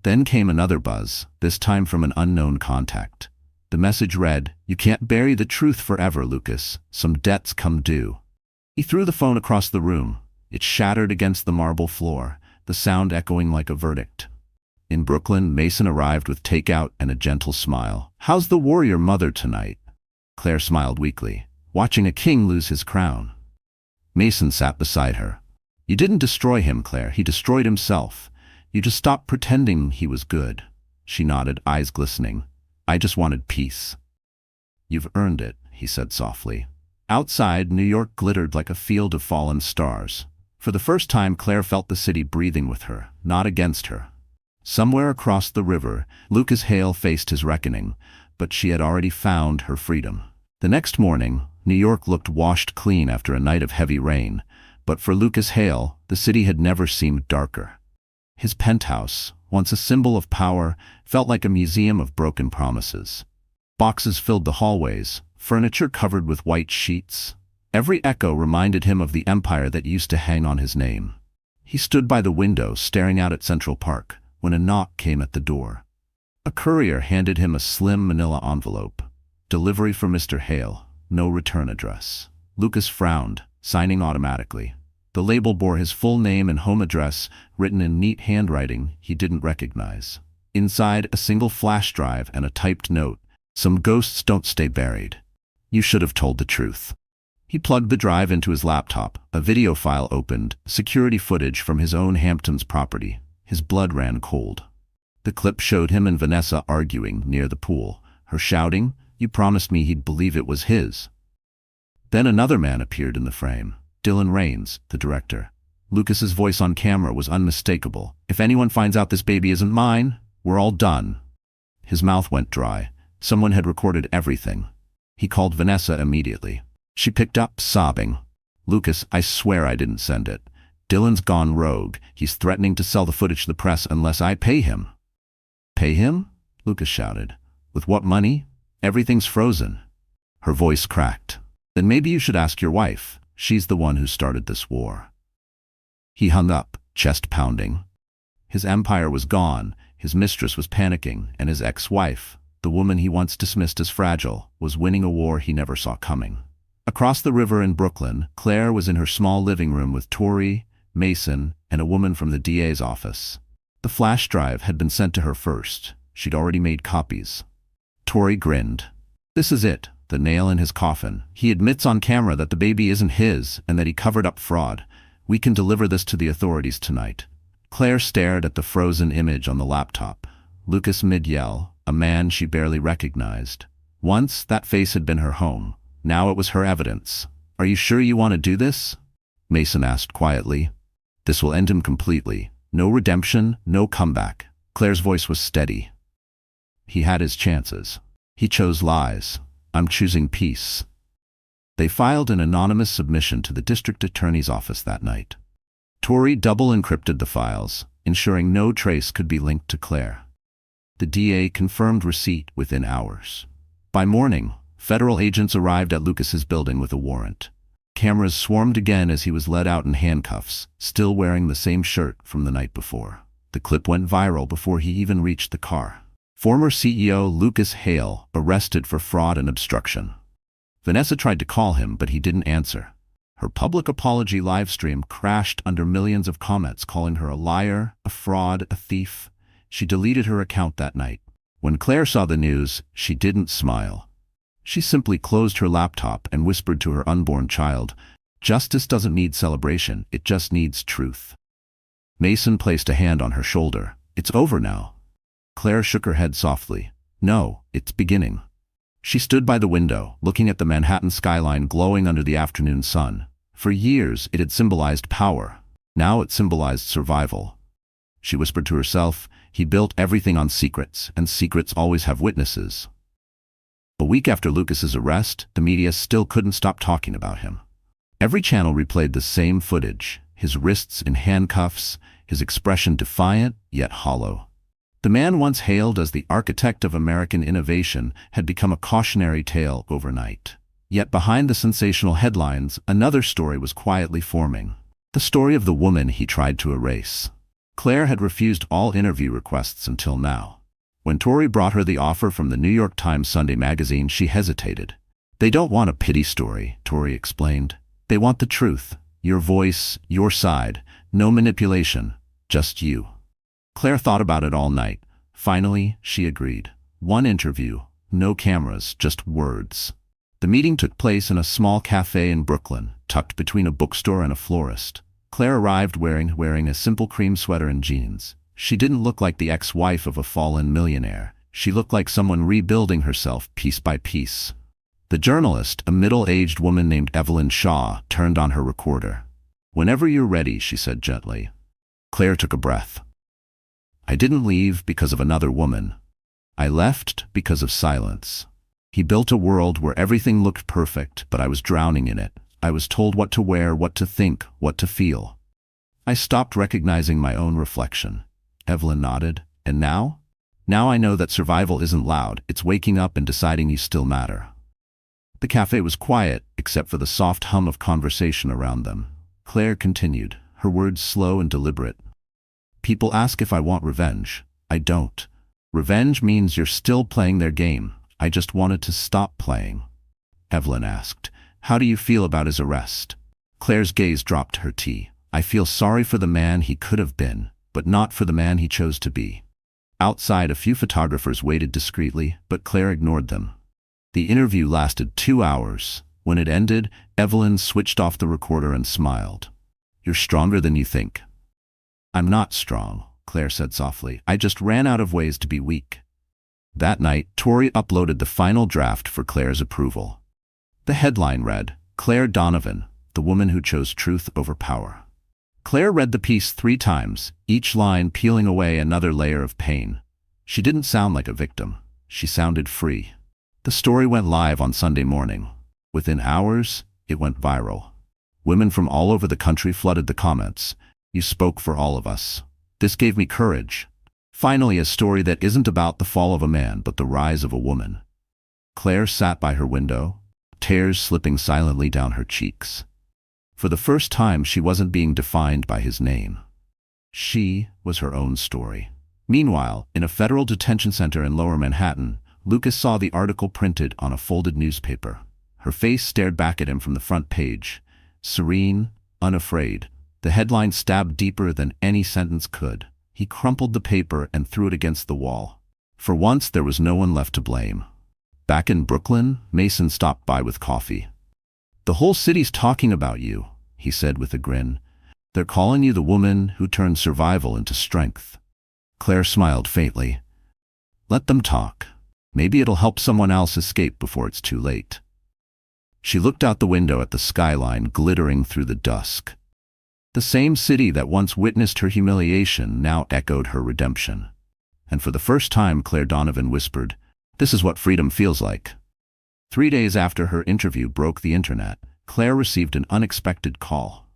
Then came another buzz, this time from an unknown contact. The message read, "You can't bury the truth forever, Lucas. Some debts come due." He threw the phone across the room. It shattered against the marble floor, the sound echoing like a verdict. In Brooklyn, Mason arrived with takeout and a gentle smile. "How's the warrior mother tonight?" Claire smiled weakly, watching a king lose his crown. Mason sat beside her. "You didn't destroy him, Claire. He destroyed himself. You just stopped pretending he was good." She nodded, eyes glistening. "I just wanted peace." "You've earned it," he said softly. Outside, New York glittered like a field of fallen stars. For the first time, Claire felt the city breathing with her, not against her. Somewhere across the river, Lucas Hale faced his reckoning, but she had already found her freedom. The next morning, New York looked washed clean after a night of heavy rain, but for Lucas Hale, the city had never seemed darker. His penthouse, once a symbol of power, felt like a museum of broken promises. Boxes filled the hallways, furniture covered with white sheets. Every echo reminded him of the empire that used to hang on his name. He stood by the window, staring out at Central Park, when a knock came at the door. A courier handed him a slim manila envelope. "Delivery for Mr. Hale. No return address." Lucas frowned, signing automatically. The label bore his full name and home address, written in neat handwriting he didn't recognize. Inside, a single flash drive and a typed note. "Some ghosts don't stay buried. You should have told the truth." He plugged the drive into his laptop. A video file opened, security footage from his own Hamptons property. His blood ran cold. The clip showed him and Vanessa arguing near the pool, her shouting, "You promised me he'd believe it was his." Then another man appeared in the frame. Dylan Raines, the director. Lucas's voice on camera was unmistakable. "If anyone finds out this baby isn't mine, we're all done." His mouth went dry. Someone had recorded everything. He called Vanessa immediately. She picked up, sobbing. "Lucas, I swear I didn't send it. Dylan's gone rogue. He's threatening to sell the footage to the press unless I pay him." "Pay him?" Lucas shouted. "With what money? Everything's frozen." Her voice cracked. "Then maybe you should ask your wife. She's the one who started this war." He hung up, chest pounding. His empire was gone, his mistress was panicking, and his ex-wife, the woman he once dismissed as fragile, was winning a war he never saw coming. Across the river in Brooklyn, Claire was in her small living room with Tori, Mason, and a woman from the DA's office. The flash drive had been sent to her first. She'd already made copies. Tori grinned. "This is it, the nail in his coffin. He admits on camera that the baby isn't his and that he covered up fraud. We can deliver this to the authorities tonight." Claire stared at the frozen image on the laptop. Lucas mid-yell, a man she barely recognized. Once, that face had been her home. Now it was her evidence. "Are you sure you want to do this?" Mason asked quietly. "This will end him completely. No redemption, no comeback." Claire's voice was steady. "He had his chances. He chose lies. I'm choosing peace." They filed an anonymous submission to the district attorney's office that night. Tori double-encrypted the files, ensuring no trace could be linked to Claire. The DA confirmed receipt within hours. By morning, federal agents arrived at Lucas's building with a warrant. Cameras swarmed again as he was led out in handcuffs, still wearing the same shirt from the night before. The clip went viral before he even reached the car. Former CEO Lucas Hale arrested for fraud and obstruction. Vanessa tried to call him, but he didn't answer. Her public apology livestream crashed under millions of comments calling her a liar, a fraud, a thief. She deleted her account that night. When Claire saw the news, she didn't smile. She simply closed her laptop and whispered to her unborn child, "Justice doesn't need celebration, it just needs truth." Mason placed a hand on her shoulder. "It's over now." Claire shook her head softly. "No, it's beginning." She stood by the window, looking at the Manhattan skyline glowing under the afternoon sun. For years, it had symbolized power. Now it symbolized survival. She whispered to herself, "He built everything on secrets, and secrets always have witnesses." A week after Lucas's arrest, the media still couldn't stop talking about him. Every channel replayed the same footage, his wrists in handcuffs, his expression defiant yet hollow. The man once hailed as the architect of American innovation had become a cautionary tale overnight. Yet behind the sensational headlines, another story was quietly forming. The story of the woman he tried to erase. Claire had refused all interview requests until now. When Tori brought her the offer from the New York Times Sunday magazine, she hesitated. They don't want a pity story, Tori explained. They want the truth. Your voice, your side. No manipulation. Just you. Claire thought about it all night. Finally, she agreed. One interview. No cameras, just words. The meeting took place in a small cafe in Brooklyn, tucked between a bookstore and a florist. Claire arrived wearing a simple cream sweater and jeans. She didn't look like the ex-wife of a fallen millionaire. She looked like someone rebuilding herself piece by piece. The journalist, a middle-aged woman named Evelyn Shaw, turned on her recorder. "Whenever you're ready," she said gently. Claire took a breath. "I didn't leave because of another woman. I left because of silence. He built a world where everything looked perfect, but I was drowning in it. I was told what to wear, what to think, what to feel. I stopped recognizing my own reflection." Evelyn nodded. "And now? Now I know that survival isn't loud. It's waking up and deciding you still matter." The cafe was quiet, except for the soft hum of conversation around them. Claire continued, her words slow and deliberate. "People ask if I want revenge. I don't. Revenge means you're still playing their game. I just wanted to stop playing." Evelyn asked, "How do you feel about his arrest?" Claire's gaze dropped to her tea. "I feel sorry for the man he could have been, but not for the man he chose to be." Outside, a few photographers waited discreetly, but Claire ignored them. The interview lasted 2 hours. When it ended, Evelyn switched off the recorder and smiled. "You're stronger than you think." "I'm not strong," Claire said softly. "I just ran out of ways to be weak." That night, Tori uploaded the final draft for Claire's approval. The headline read, "Claire Donovan, the woman who chose truth over power." Claire read the piece 3 times, each line peeling away another layer of pain. She didn't sound like a victim. She sounded free. The story went live on Sunday morning. Within hours, it went viral. Women from all over the country flooded the comments. "You spoke for all of us. This gave me courage. Finally, a story that isn't about the fall of a man, but the rise of a woman." Claire sat by her window, tears slipping silently down her cheeks. For the first time, she wasn't being defined by his name. She was her own story. Meanwhile, in a federal detention center in Lower Manhattan, Lucas saw the article printed on a folded newspaper. Her face stared back at him from the front page. Serene, unafraid. The headline stabbed deeper than any sentence could. He crumpled the paper and threw it against the wall. For once, there was no one left to blame. Back in Brooklyn, Mason stopped by with coffee. "The whole city's talking about you," he said with a grin. "They're calling you the woman who turned survival into strength." Claire smiled faintly. "Let them talk. Maybe it'll help someone else escape before it's too late." She looked out the window at the skyline glittering through the dusk. The same city that once witnessed her humiliation now echoed her redemption. And for the first time, Claire Donovan whispered, "This is what freedom feels like." 3 days after her interview broke the internet, Claire received an unexpected call.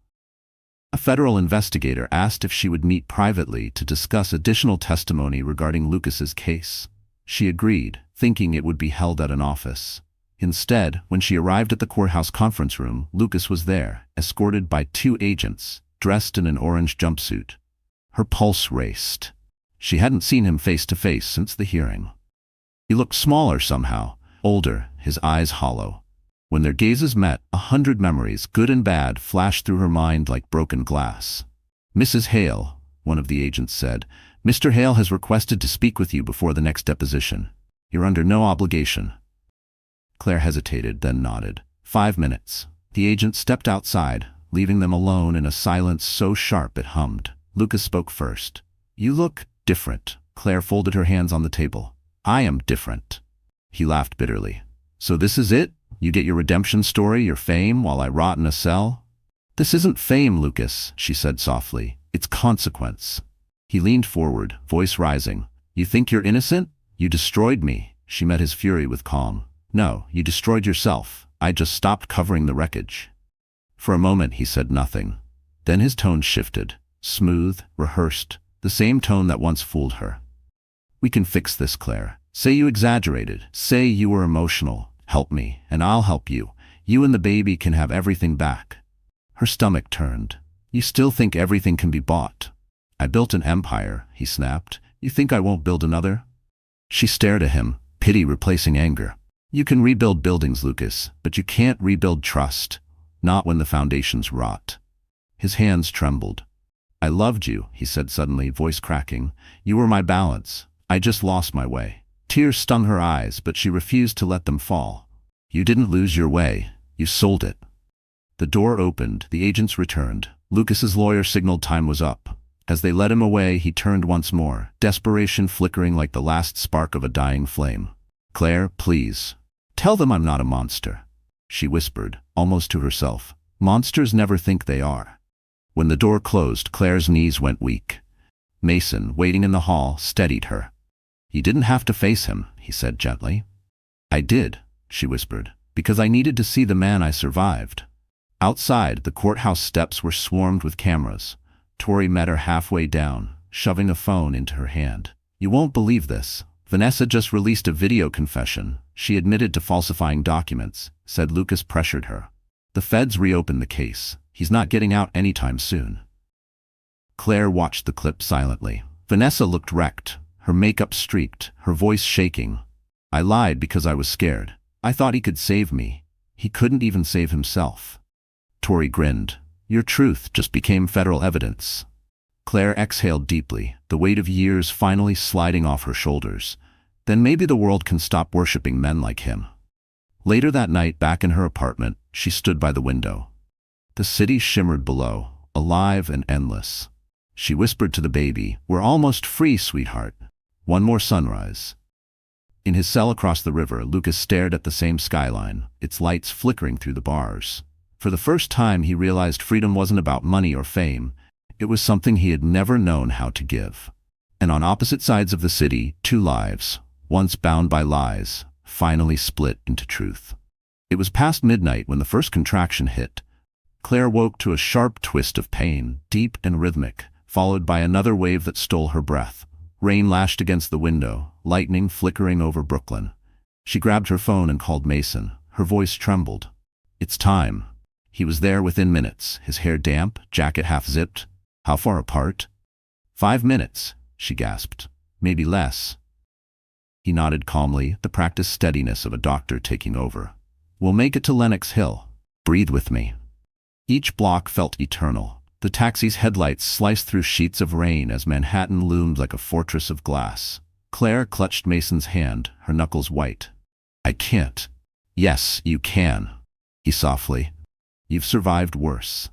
A federal investigator asked if she would meet privately to discuss additional testimony regarding Lucas's case. She agreed, thinking it would be held at an office. Instead, when she arrived at the courthouse conference room, Lucas was there, escorted by 2 agents, dressed in an orange jumpsuit. Her pulse raced. She hadn't seen him face to face since the hearing. He looked smaller somehow, older, his eyes hollow. When their gazes met, 100 memories, good and bad, flashed through her mind like broken glass. "Mrs. Hale," one of the agents said, "Mr. Hale has requested to speak with you before the next deposition. You're under no obligation." Claire hesitated, then nodded. 5 minutes. The agent stepped outside, leaving them alone in a silence so sharp it hummed. Lucas spoke first. "You look different." Claire folded her hands on the table. "I am different." He laughed bitterly. "So this is it? You get your redemption story, your fame, while I rot in a cell?" "This isn't fame, Lucas," she said softly. "It's consequence." He leaned forward, voice rising. "You think you're innocent? You destroyed me." She met his fury with calm. "No, you destroyed yourself. I just stopped covering the wreckage." For a moment he said nothing. Then his tone shifted, smooth, rehearsed, the same tone that once fooled her. "We can fix this, Claire. Say you exaggerated. Say you were emotional. Help me, and I'll help you. You and the baby can have everything back." Her stomach turned. You still think everything can be bought. I built an empire, he snapped. You think I won't build another? She stared at him, pity replacing anger. You can rebuild buildings, Lucas, but you can't rebuild trust. Not when the foundations rot. His hands trembled. I loved you, he said suddenly, voice cracking. You were my balance. I just lost my way. Tears stung her eyes, but she refused to let them fall. You didn't lose your way. You sold it. The door opened. The agents returned. Lucas's lawyer signaled time was up. As they led him away, he turned once more, desperation flickering like the last spark of a dying flame. Claire, please. Tell them I'm not a monster, she whispered, almost to herself. Monsters never think they are. When the door closed, Claire's knees went weak. Mason, waiting in the hall, steadied her. You didn't have to face him, he said gently. I did, she whispered, because I needed to see the man I survived. Outside, the courthouse steps were swarmed with cameras. Tori met her halfway down, shoving a phone into her hand. You won't believe this. Vanessa just released a video confession. She admitted to falsifying documents, said Lucas pressured her. The feds reopened the case. He's not getting out anytime soon. Claire watched the clip silently. Vanessa looked wrecked, her makeup streaked, her voice shaking. I lied because I was scared. I thought he could save me. He couldn't even save himself. Tori grinned. Your truth just became federal evidence. Claire exhaled deeply, the weight of years finally sliding off her shoulders. Then maybe the world can stop worshipping men like him. Later that night, back in her apartment, she stood by the window. The city shimmered below, alive and endless. She whispered to the baby, We're almost free, sweetheart. One more sunrise. In his cell across the river, Lucas stared at the same skyline, its lights flickering through the bars. For the first time, he realized freedom wasn't about money or fame. It was something he had never known how to give. And on opposite sides of the city, two lives, once bound by lies, finally split into truth. It was past midnight when the first contraction hit. Claire woke to a sharp twist of pain, deep and rhythmic, followed by another wave that stole her breath. Rain lashed against the window, lightning flickering over Brooklyn. She grabbed her phone and called Mason. Her voice trembled. It's time. He was there within minutes, his hair damp, jacket half-zipped. How far apart? 5 minutes, she gasped. Maybe less. He nodded calmly, the practiced steadiness of a doctor taking over. We'll make it to Lenox Hill. Breathe with me. Each block felt eternal. The taxi's headlights sliced through sheets of rain as Manhattan loomed like a fortress of glass. Claire clutched Mason's hand, her knuckles white. I can't. Yes, you can, he softly. You've survived worse.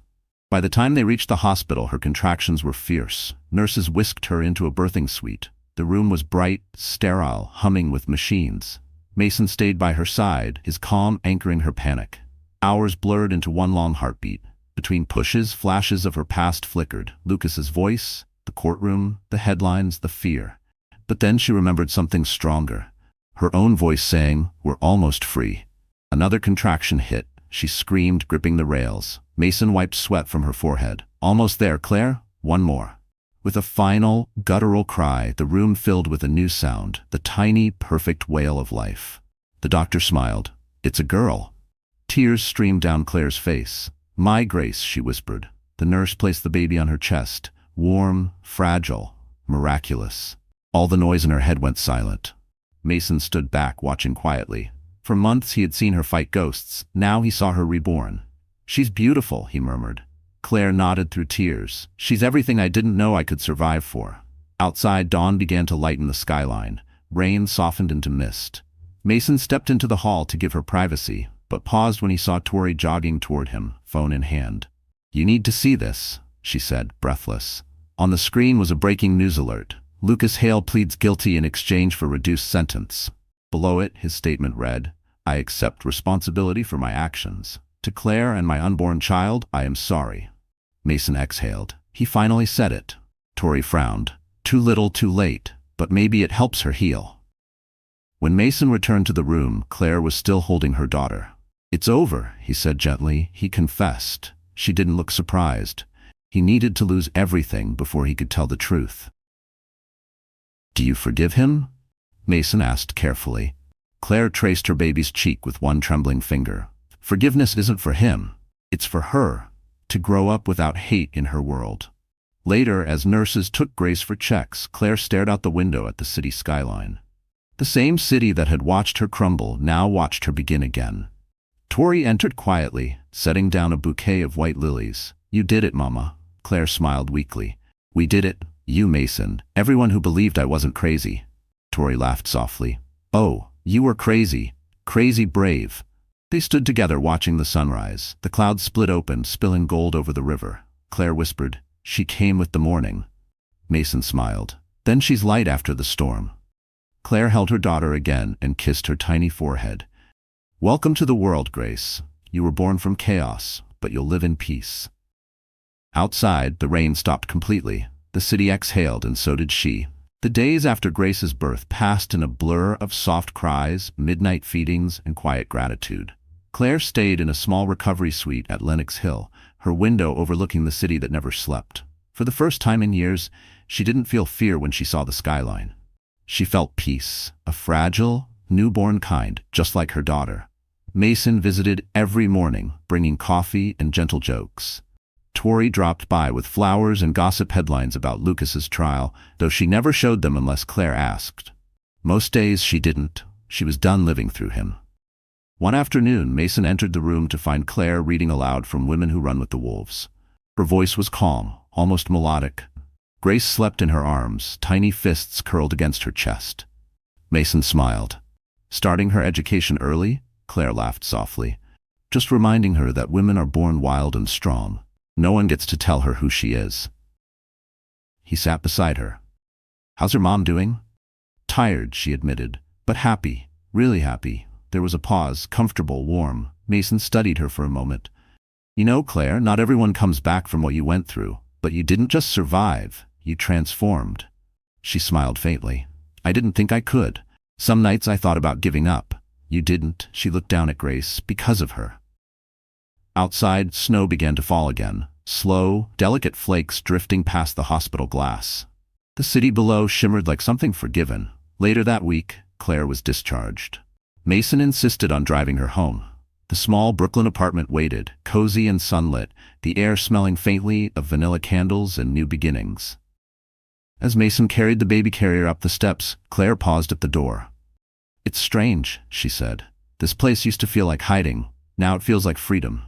By the time they reached the hospital, her contractions were fierce. Nurses whisked her into a birthing suite. The room was bright, sterile, humming with machines. Mason stayed by her side, his calm anchoring her panic. Hours blurred into one long heartbeat. Between pushes, flashes of her past flickered. Lucas's voice, the courtroom, the headlines, the fear. But then she remembered something stronger. Her own voice saying, We're almost free. Another contraction hit. She screamed, gripping the rails. Mason wiped sweat from her forehead. Almost there, Claire. One more. With a final, guttural cry, the room filled with a new sound, the tiny, perfect wail of life. The doctor smiled. It's a girl. Tears streamed down Claire's face. My Grace, she whispered. The nurse placed the baby on her chest. Warm, fragile, miraculous. All the noise in her head went silent. Mason stood back, watching quietly. For months he had seen her fight ghosts. Now he saw her reborn. She's beautiful, he murmured. Claire nodded through tears. She's everything I didn't know I could survive for. Outside, dawn began to lighten the skyline. Rain softened into mist. Mason stepped into the hall to give her privacy, but paused when he saw Tori jogging toward him, phone in hand. You need to see this, she said, breathless. On the screen was a breaking news alert. Lucas Hale pleads guilty in exchange for reduced sentence. Below it, his statement read, I accept responsibility for my actions. To Claire and my unborn child, I am sorry. Mason exhaled. He finally said it. Tori frowned. Too little, too late, but maybe it helps her heal. When Mason returned to the room, Claire was still holding her daughter. It's over, he said gently. He confessed. She didn't look surprised. He needed to lose everything before he could tell the truth. Do you forgive him? Mason asked carefully. Claire traced her baby's cheek with one trembling finger. Forgiveness isn't for him. It's for her. to grow up without hate in her world. Later, as nurses took Grace for checks, Claire stared out the window at the city skyline. The same city that had watched her crumble now watched her begin again. Tori entered quietly, setting down a bouquet of white lilies. "You did it, Mama." Claire smiled weakly. "We did it, you, Mason. Everyone who believed I wasn't crazy." Tori laughed softly. "Oh, you were crazy. Crazy brave." They stood together watching the sunrise. The clouds split open, spilling gold over the river. Claire whispered, "She came with the morning." Mason smiled. "Then she's light after the storm." Claire held her daughter again and kissed her tiny forehead. "Welcome to the world, Grace. You were born from chaos, but you'll live in peace." Outside, the rain stopped completely. The city exhaled, and so did she. The days after Grace's birth passed in a blur of soft cries, midnight feedings, and quiet gratitude. Claire stayed in a small recovery suite at Lenox Hill, her window overlooking the city that never slept. For the first time in years, she didn't feel fear when she saw the skyline. She felt peace, a fragile, newborn kind, just like her daughter. Mason visited every morning, bringing coffee and gentle jokes. Tori dropped by with flowers and gossip headlines about Lucas's trial, though she never showed them unless Claire asked. Most days she didn't. She was done living through him. One afternoon, Mason entered the room to find Claire reading aloud from Women Who Run with the Wolves. Her voice was calm, almost melodic. Grace slept in her arms, tiny fists curled against her chest. Mason smiled. "Starting her education early?" Claire laughed softly. "Just reminding her that women are born wild and strong. No one gets to tell her who she is." He sat beside her. "How's your mom doing?" "Tired," she admitted, "but happy, really happy." There was a pause, comfortable, warm. Mason studied her for a moment. "You know, Claire, not everyone comes back from what you went through, but you didn't just survive, you transformed." She smiled faintly. "I didn't think I could. Some nights I thought about giving up." "You didn't." She looked down at Grace. "Because of her." Outside, snow began to fall again, slow, delicate flakes drifting past the hospital glass. The city below shimmered like something forgiven. Later that week, Claire was discharged. Mason insisted on driving her home. The small Brooklyn apartment waited, cozy and sunlit, the air smelling faintly of vanilla candles and new beginnings. As Mason carried the baby carrier up the steps, Claire paused at the door. "It's strange," she said. "This place used to feel like hiding. Now it feels like freedom."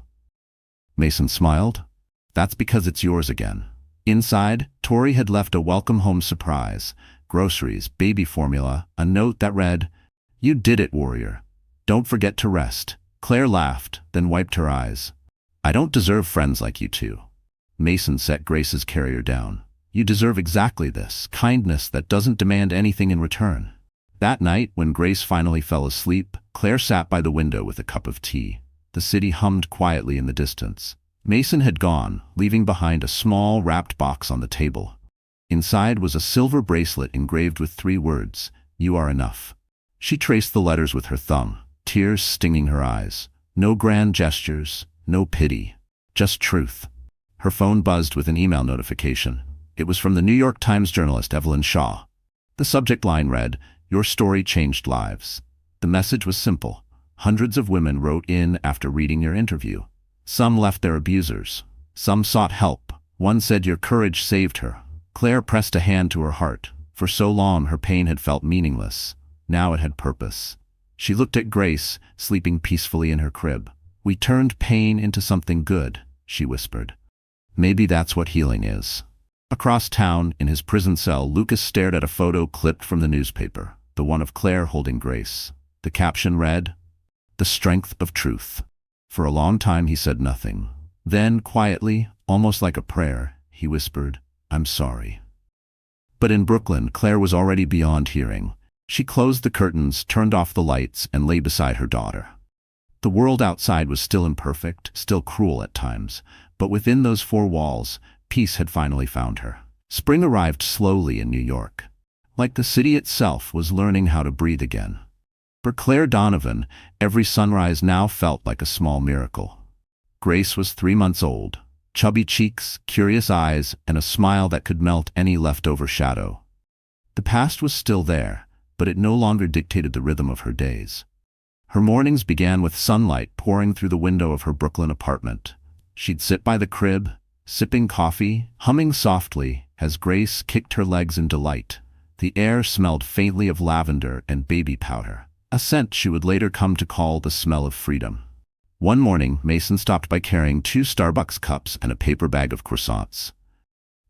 Mason smiled. "That's because it's yours again." Inside, Tori had left a welcome home surprise. Groceries, baby formula, a note that read, "You did it, warrior. Don't forget to rest." Claire laughed, then wiped her eyes. "I don't deserve friends like you two." Mason set Grace's carrier down. "You deserve exactly this, kindness that doesn't demand anything in return." That night, when Grace finally fell asleep, Claire sat by the window with a cup of tea. The city hummed quietly in the distance. Mason had gone, leaving behind a small, wrapped box on the table. Inside was a silver bracelet engraved with 3 words, "You are enough." She traced the letters with her thumb, tears stinging her eyes. No grand gestures, no pity, just truth. Her phone buzzed with an email notification. It was from the New York Times journalist Evelyn Shaw. The subject line read, "Your story changed lives." The message was simple. Hundreds of women wrote in after reading your interview. Some left their abusers. Some sought help. One said your courage saved her. Claire pressed a hand to her heart. For so long her pain had felt meaningless. Now it had purpose. She looked at Grace, sleeping peacefully in her crib. "We turned pain into something good," she whispered. "Maybe that's what healing is." Across town, in his prison cell, Lucas stared at a photo clipped from the newspaper, the one of Claire holding Grace. The caption read, "The strength of truth." For a long time he said nothing. Then, quietly, almost like a prayer, he whispered, "I'm sorry." But in Brooklyn, Claire was already beyond hearing. She closed the curtains, turned off the lights, and lay beside her daughter. The world outside was still imperfect, still cruel at times, but within those 4 walls, peace had finally found her. Spring arrived slowly in New York. Like the city itself was learning how to breathe again. For Claire Donovan, every sunrise now felt like a small miracle. Grace was 3 months old. Chubby cheeks, curious eyes, and a smile that could melt any leftover shadow. The past was still there, but it no longer dictated the rhythm of her days. Her mornings began with sunlight pouring through the window of her Brooklyn apartment. She'd sit by the crib, sipping coffee, humming softly as Grace kicked her legs in delight. The air smelled faintly of lavender and baby powder, a scent she would later come to call the smell of freedom. One morning, Mason stopped by carrying 2 Starbucks cups and a paper bag of croissants.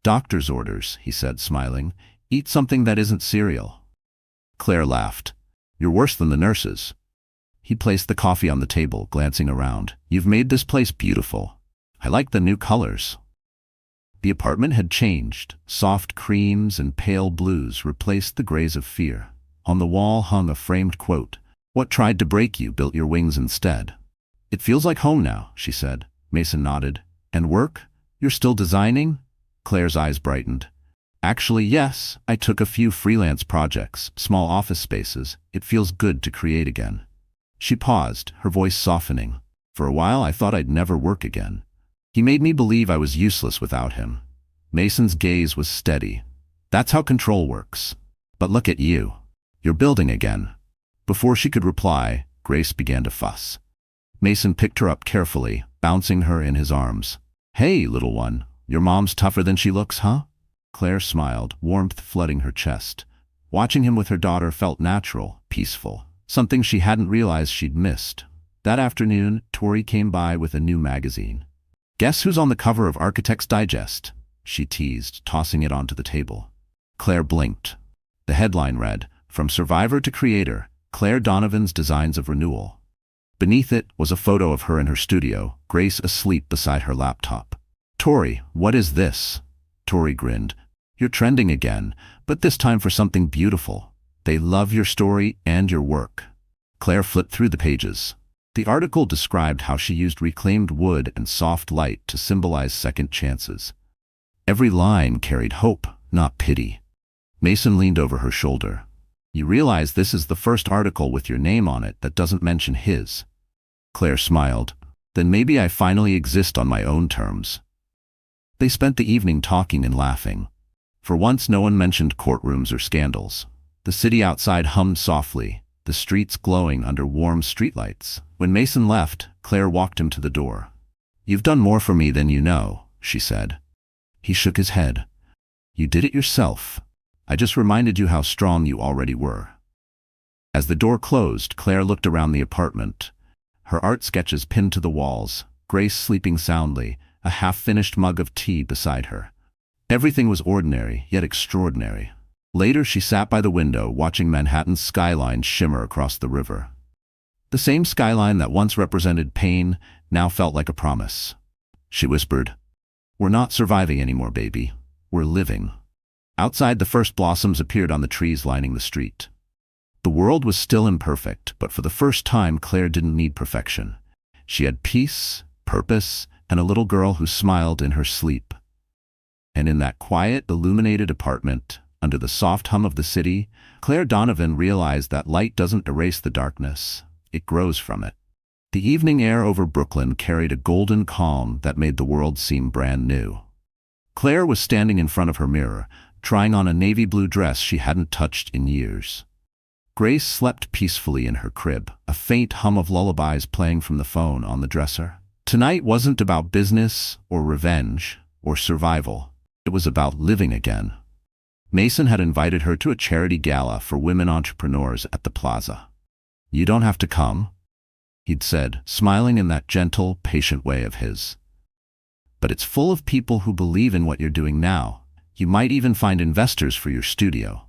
"Doctor's orders," he said, smiling. "Eat something that isn't cereal." Claire laughed. "You're worse than the nurses." He placed the coffee on the table, glancing around. "You've made this place beautiful. I like the new colors." The apartment had changed. Soft creams and pale blues replaced the grays of fear. On the wall hung a framed quote, "What tried to break you built your wings instead." "It feels like home now," she said. Mason nodded. "And work? You're still designing?" Claire's eyes brightened. "Actually, yes. I took a few freelance projects, small office spaces. It feels good to create again." She paused, her voice softening. "For a while I thought I'd never work again. He made me believe I was useless without him." Mason's gaze was steady. "That's how control works. But look at you. You're building again." Before she could reply, Grace began to fuss. Mason picked her up carefully, bouncing her in his arms. "Hey, little one, your mom's tougher than she looks, huh?" Claire smiled, warmth flooding her chest. Watching him with her daughter felt natural, peaceful, something she hadn't realized she'd missed. That afternoon, Tori came by with a new magazine. "Guess who's on the cover of Architect's Digest?" she teased, tossing it onto the table. Claire blinked. The headline read, "From Survivor to Creator, Claire Donovan's Designs of Renewal." Beneath it was a photo of her in her studio, Grace asleep beside her laptop. "Tori, what is this?" Tori grinned. "You're trending again, but this time for something beautiful. They love your story and your work." Claire flipped through the pages. The article described how she used reclaimed wood and soft light to symbolize second chances. Every line carried hope, not pity. Mason leaned over her shoulder. "You realize this is the first article with your name on it that doesn't mention his." Claire smiled. "Then maybe I finally exist on my own terms." They spent the evening talking and laughing. For once no one mentioned courtrooms or scandals. The city outside hummed softly, the streets glowing under warm streetlights. When Mason left, Claire walked him to the door. "You've done more for me than you know," she said. He shook his head. "You did it yourself. I just reminded you how strong you already were." As the door closed, Claire looked around the apartment. Her art sketches pinned to the walls, Grace sleeping soundly, a half-finished mug of tea beside her. Everything was ordinary, yet extraordinary. Later she sat by the window, watching Manhattan's skyline shimmer across the river. The same skyline that once represented pain now felt like a promise. She whispered, "We're not surviving anymore, baby. We're living." Outside, the first blossoms appeared on the trees lining the street. The world was still imperfect, but for the first time Claire didn't need perfection. She had peace, purpose, and a little girl who smiled in her sleep. And in that quiet, illuminated apartment, under the soft hum of the city, Claire Donovan realized that light doesn't erase the darkness. It grows from it. The evening air over Brooklyn carried a golden calm that made the world seem brand new. Claire was standing in front of her mirror, trying on a navy blue dress she hadn't touched in years. Grace slept peacefully in her crib, a faint hum of lullabies playing from the phone on the dresser. Tonight wasn't about business or revenge or survival. It was about living again. Mason had invited her to a charity gala for women entrepreneurs at the plaza. "You don't have to come," he'd said, smiling in that gentle, patient way of his. "But it's full of people who believe in what you're doing now. You might even find investors for your studio."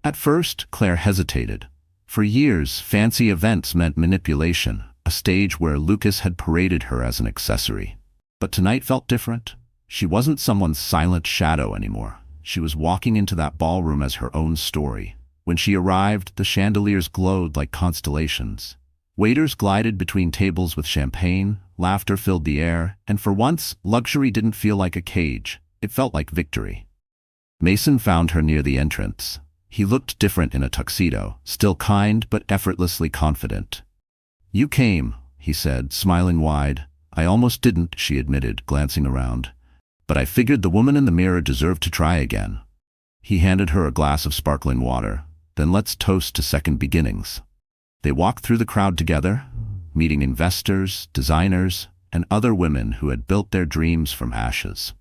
At first, Claire hesitated. For years, fancy events meant manipulation, a stage where Lucas had paraded her as an accessory. But tonight felt different. She wasn't someone's silent shadow anymore. She was walking into that ballroom as her own story. When she arrived, the chandeliers glowed like constellations. Waiters glided between tables with champagne, laughter filled the air, and for once, luxury didn't feel like a cage. It felt like victory. Mason found her near the entrance. He looked different in a tuxedo, still kind but effortlessly confident. "You came," he said, smiling wide. "I almost didn't," she admitted, glancing around. "But I figured the woman in the mirror deserved to try again." He handed her a glass of sparkling water. "Then let's toast to second beginnings." They walked through the crowd together, meeting investors, designers, and other women who had built their dreams from ashes.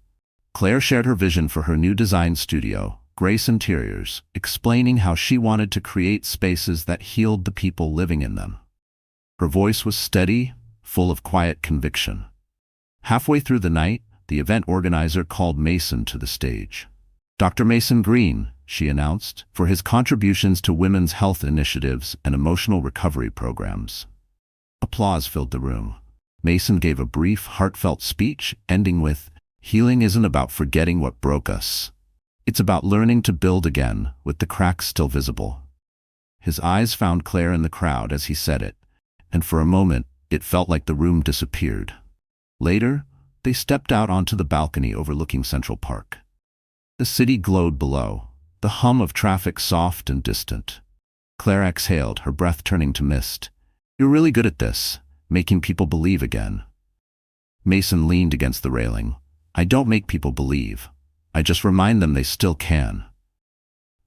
Claire shared her vision for her new design studio, Grace Interiors, explaining how she wanted to create spaces that healed the people living in them. Her voice was steady, full of quiet conviction. Halfway through the night, the event organizer called Mason to the stage. "Dr. Mason Green," she announced, "for his contributions to women's health initiatives and emotional recovery programs." Applause filled the room. Mason gave a brief, heartfelt speech, ending with, "Healing isn't about forgetting what broke us. It's about learning to build again, with the cracks still visible." His eyes found Claire in the crowd as he said it, and for a moment, it felt like the room disappeared. Later, they stepped out onto the balcony overlooking Central Park. The city glowed below, the hum of traffic soft and distant. Claire exhaled, her breath turning to mist. "You're really good at this, making people believe again." Mason leaned against the railing. "I don't make people believe. I just remind them they still can."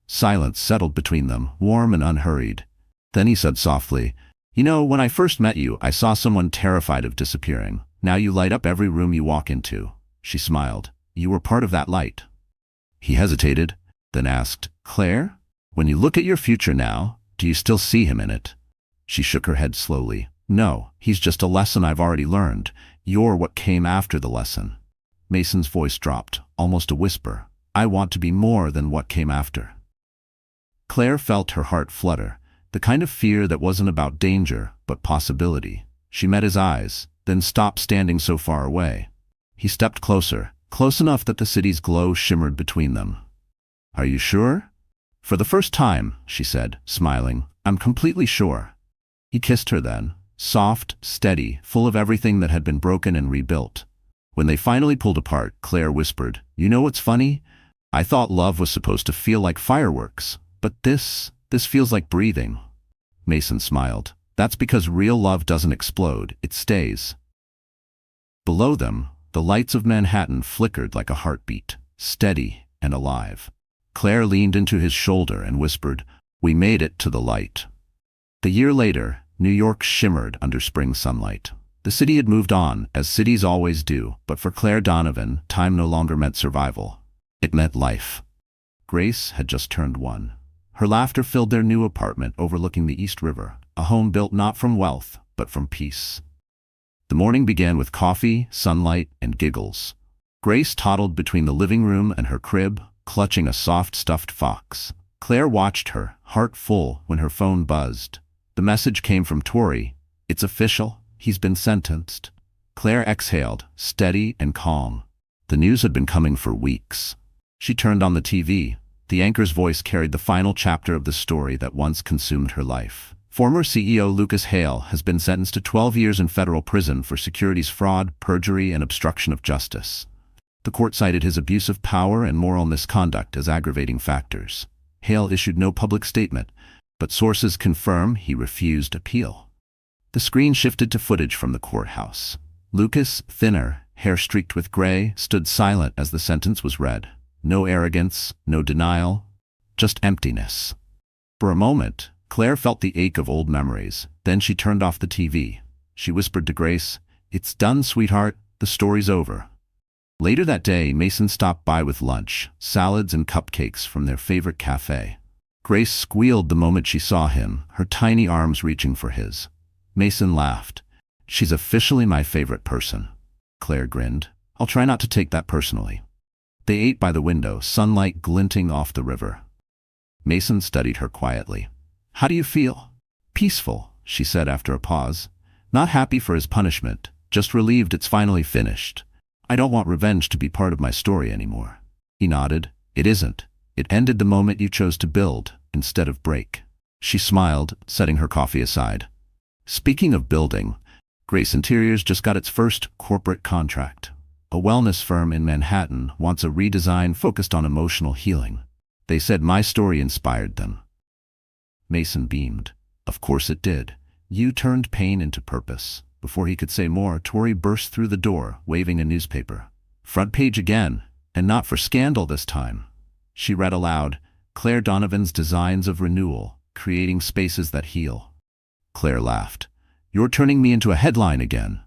Silence settled between them, warm and unhurried. Then he said softly, "You know, when I first met you, I saw someone terrified of disappearing. Now you light up every room you walk into." She smiled. "You were part of that light." He hesitated, then asked, "Claire, when you look at your future now, do you still see him in it?" She shook her head slowly. "No, he's just a lesson I've already learned. You're what came after the lesson." Mason's voice dropped, almost a whisper. "I want to be more than what came after." Claire felt her heart flutter, the kind of fear that wasn't about danger, but possibility. She met his eyes, then stopped, standing so far away. He stepped closer, close enough that the city's glow shimmered between them. "Are you sure?" "For the first time," she said, smiling, "I'm completely sure." He kissed her then, soft, steady, full of everything that had been broken and rebuilt. When they finally pulled apart, Claire whispered, "You know what's funny? I thought love was supposed to feel like fireworks, but this feels like breathing." Mason smiled. "That's because real love doesn't explode, it stays." Below them, the lights of Manhattan flickered like a heartbeat, steady and alive. Claire leaned into his shoulder and whispered, "We made it to the light." A year later, New York shimmered under spring sunlight. The city had moved on, as cities always do, but for Claire Donovan, time no longer meant survival. It meant life. Grace had just turned 1. Her laughter filled their new apartment overlooking the East River, a home built not from wealth, but from peace. The morning began with coffee, sunlight, and giggles. Grace toddled between the living room and her crib, clutching a soft stuffed fox. Claire watched her, heart full, when her phone buzzed. The message came from Tori. "It's official. He's been sentenced." Claire exhaled, steady and calm. The news had been coming for weeks. She turned on the TV. The anchor's voice carried the final chapter of the story that once consumed her life. Former CEO Lucas Hale has been sentenced to 12 years in federal prison for securities fraud, perjury, and obstruction of justice. The court cited his abuse of power and moral misconduct as aggravating factors. Hale issued no public statement, but sources confirm he refused appeal. The screen shifted to footage from the courthouse. Lucas, thinner, hair streaked with gray, stood silent as the sentence was read. No arrogance, no denial, just emptiness. For a moment, Claire felt the ache of old memories. Then she turned off the TV. She whispered to Grace, "It's done, sweetheart. The story's over." Later that day, Mason stopped by with lunch, salads and cupcakes from their favorite cafe. Grace squealed the moment she saw him, her tiny arms reaching for his. Mason laughed. "She's officially my favorite person." Claire grinned. "I'll try not to take that personally." They ate by the window, sunlight glinting off the river. Mason studied her quietly. "How do you feel?" "Peaceful," she said after a pause. "Not happy for his punishment, just relieved it's finally finished. I don't want revenge to be part of my story anymore." He nodded. "It isn't. It ended the moment you chose to build instead of break." She smiled, setting her coffee aside. Speaking of building, Grace Interiors just got its first corporate contract. A wellness firm in Manhattan wants a redesign focused on emotional healing. They said my story inspired them. Mason beamed. "Of course it did. You turned pain into purpose." Before he could say more, Tori burst through the door, waving a newspaper. "Front page again, and not for scandal this time." She read aloud, "Claire Donovan's Designs of Renewal, Creating Spaces That Heal." Claire laughed. "You're turning me into a headline again."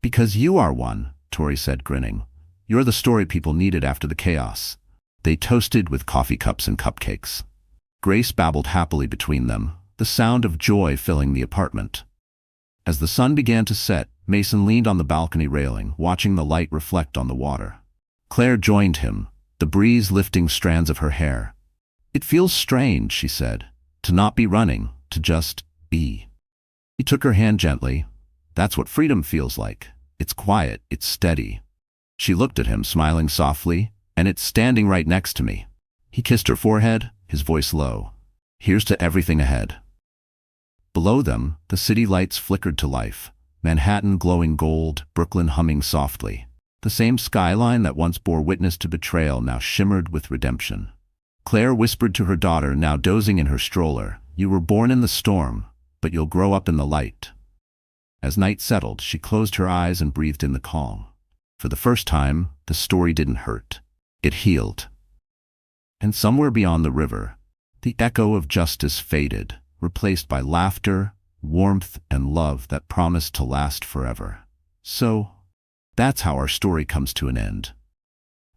Because you are one, Tori said, grinning. You're the story people needed after the chaos. They toasted with coffee cups and cupcakes. Grace babbled happily between them, the sound of joy filling the apartment. As the sun began to set, Mason leaned on the balcony railing, watching the light reflect on the water. Claire joined him, the breeze lifting strands of her hair. It feels strange, she said, to not be running, to just be. He took her hand gently. That's what freedom feels like. It's quiet, it's steady. She looked at him, smiling softly, and it's standing right next to me. He kissed her forehead, his voice low. Here's to everything ahead. Below them, the city lights flickered to life. Manhattan glowing gold, Brooklyn humming softly. The same skyline that once bore witness to betrayal now shimmered with redemption. Claire whispered to her daughter, now dozing in her stroller, "You were born in the storm, but you'll grow up in the light." As night settled, she closed her eyes and breathed in the calm. For the first time, the story didn't hurt. It healed. And somewhere beyond the river, the echo of justice faded, replaced by laughter, warmth, and love that promised to last forever. So, that's how our story comes to an end.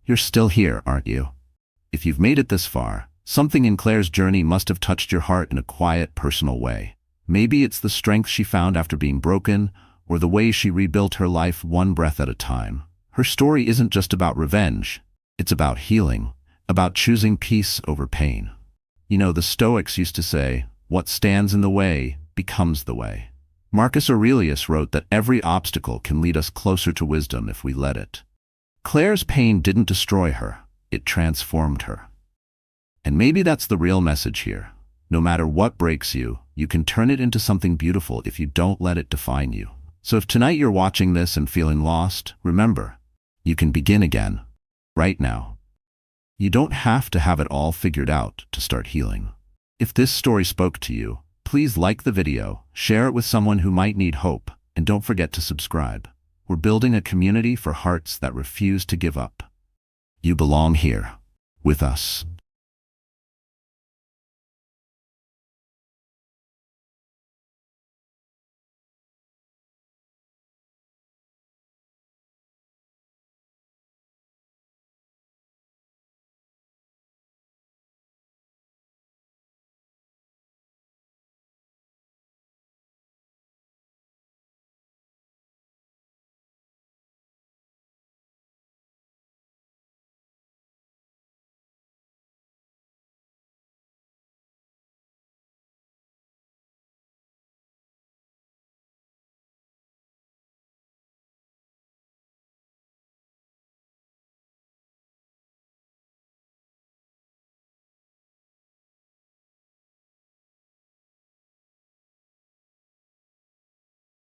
You're still here, aren't you? If you've made it this far, something in Claire's journey must have touched your heart in a quiet, personal way. Maybe it's the strength she found after being broken, or the way she rebuilt her life one breath at a time. Her story isn't just about revenge. It's about healing, about choosing peace over pain. You know, the Stoics used to say, what stands in the way becomes the way. Marcus Aurelius wrote that every obstacle can lead us closer to wisdom if we let it. Claire's pain didn't destroy her, it transformed her. And maybe that's the real message here. No matter what breaks you, you can turn it into something beautiful if you don't let it define you. So if tonight you're watching this and feeling lost, remember, you can begin again, right now. You don't have to have it all figured out to start healing. If this story spoke to you, please like the video, share it with someone who might need hope, and don't forget to subscribe. We're building a community for hearts that refuse to give up. You belong here, with us.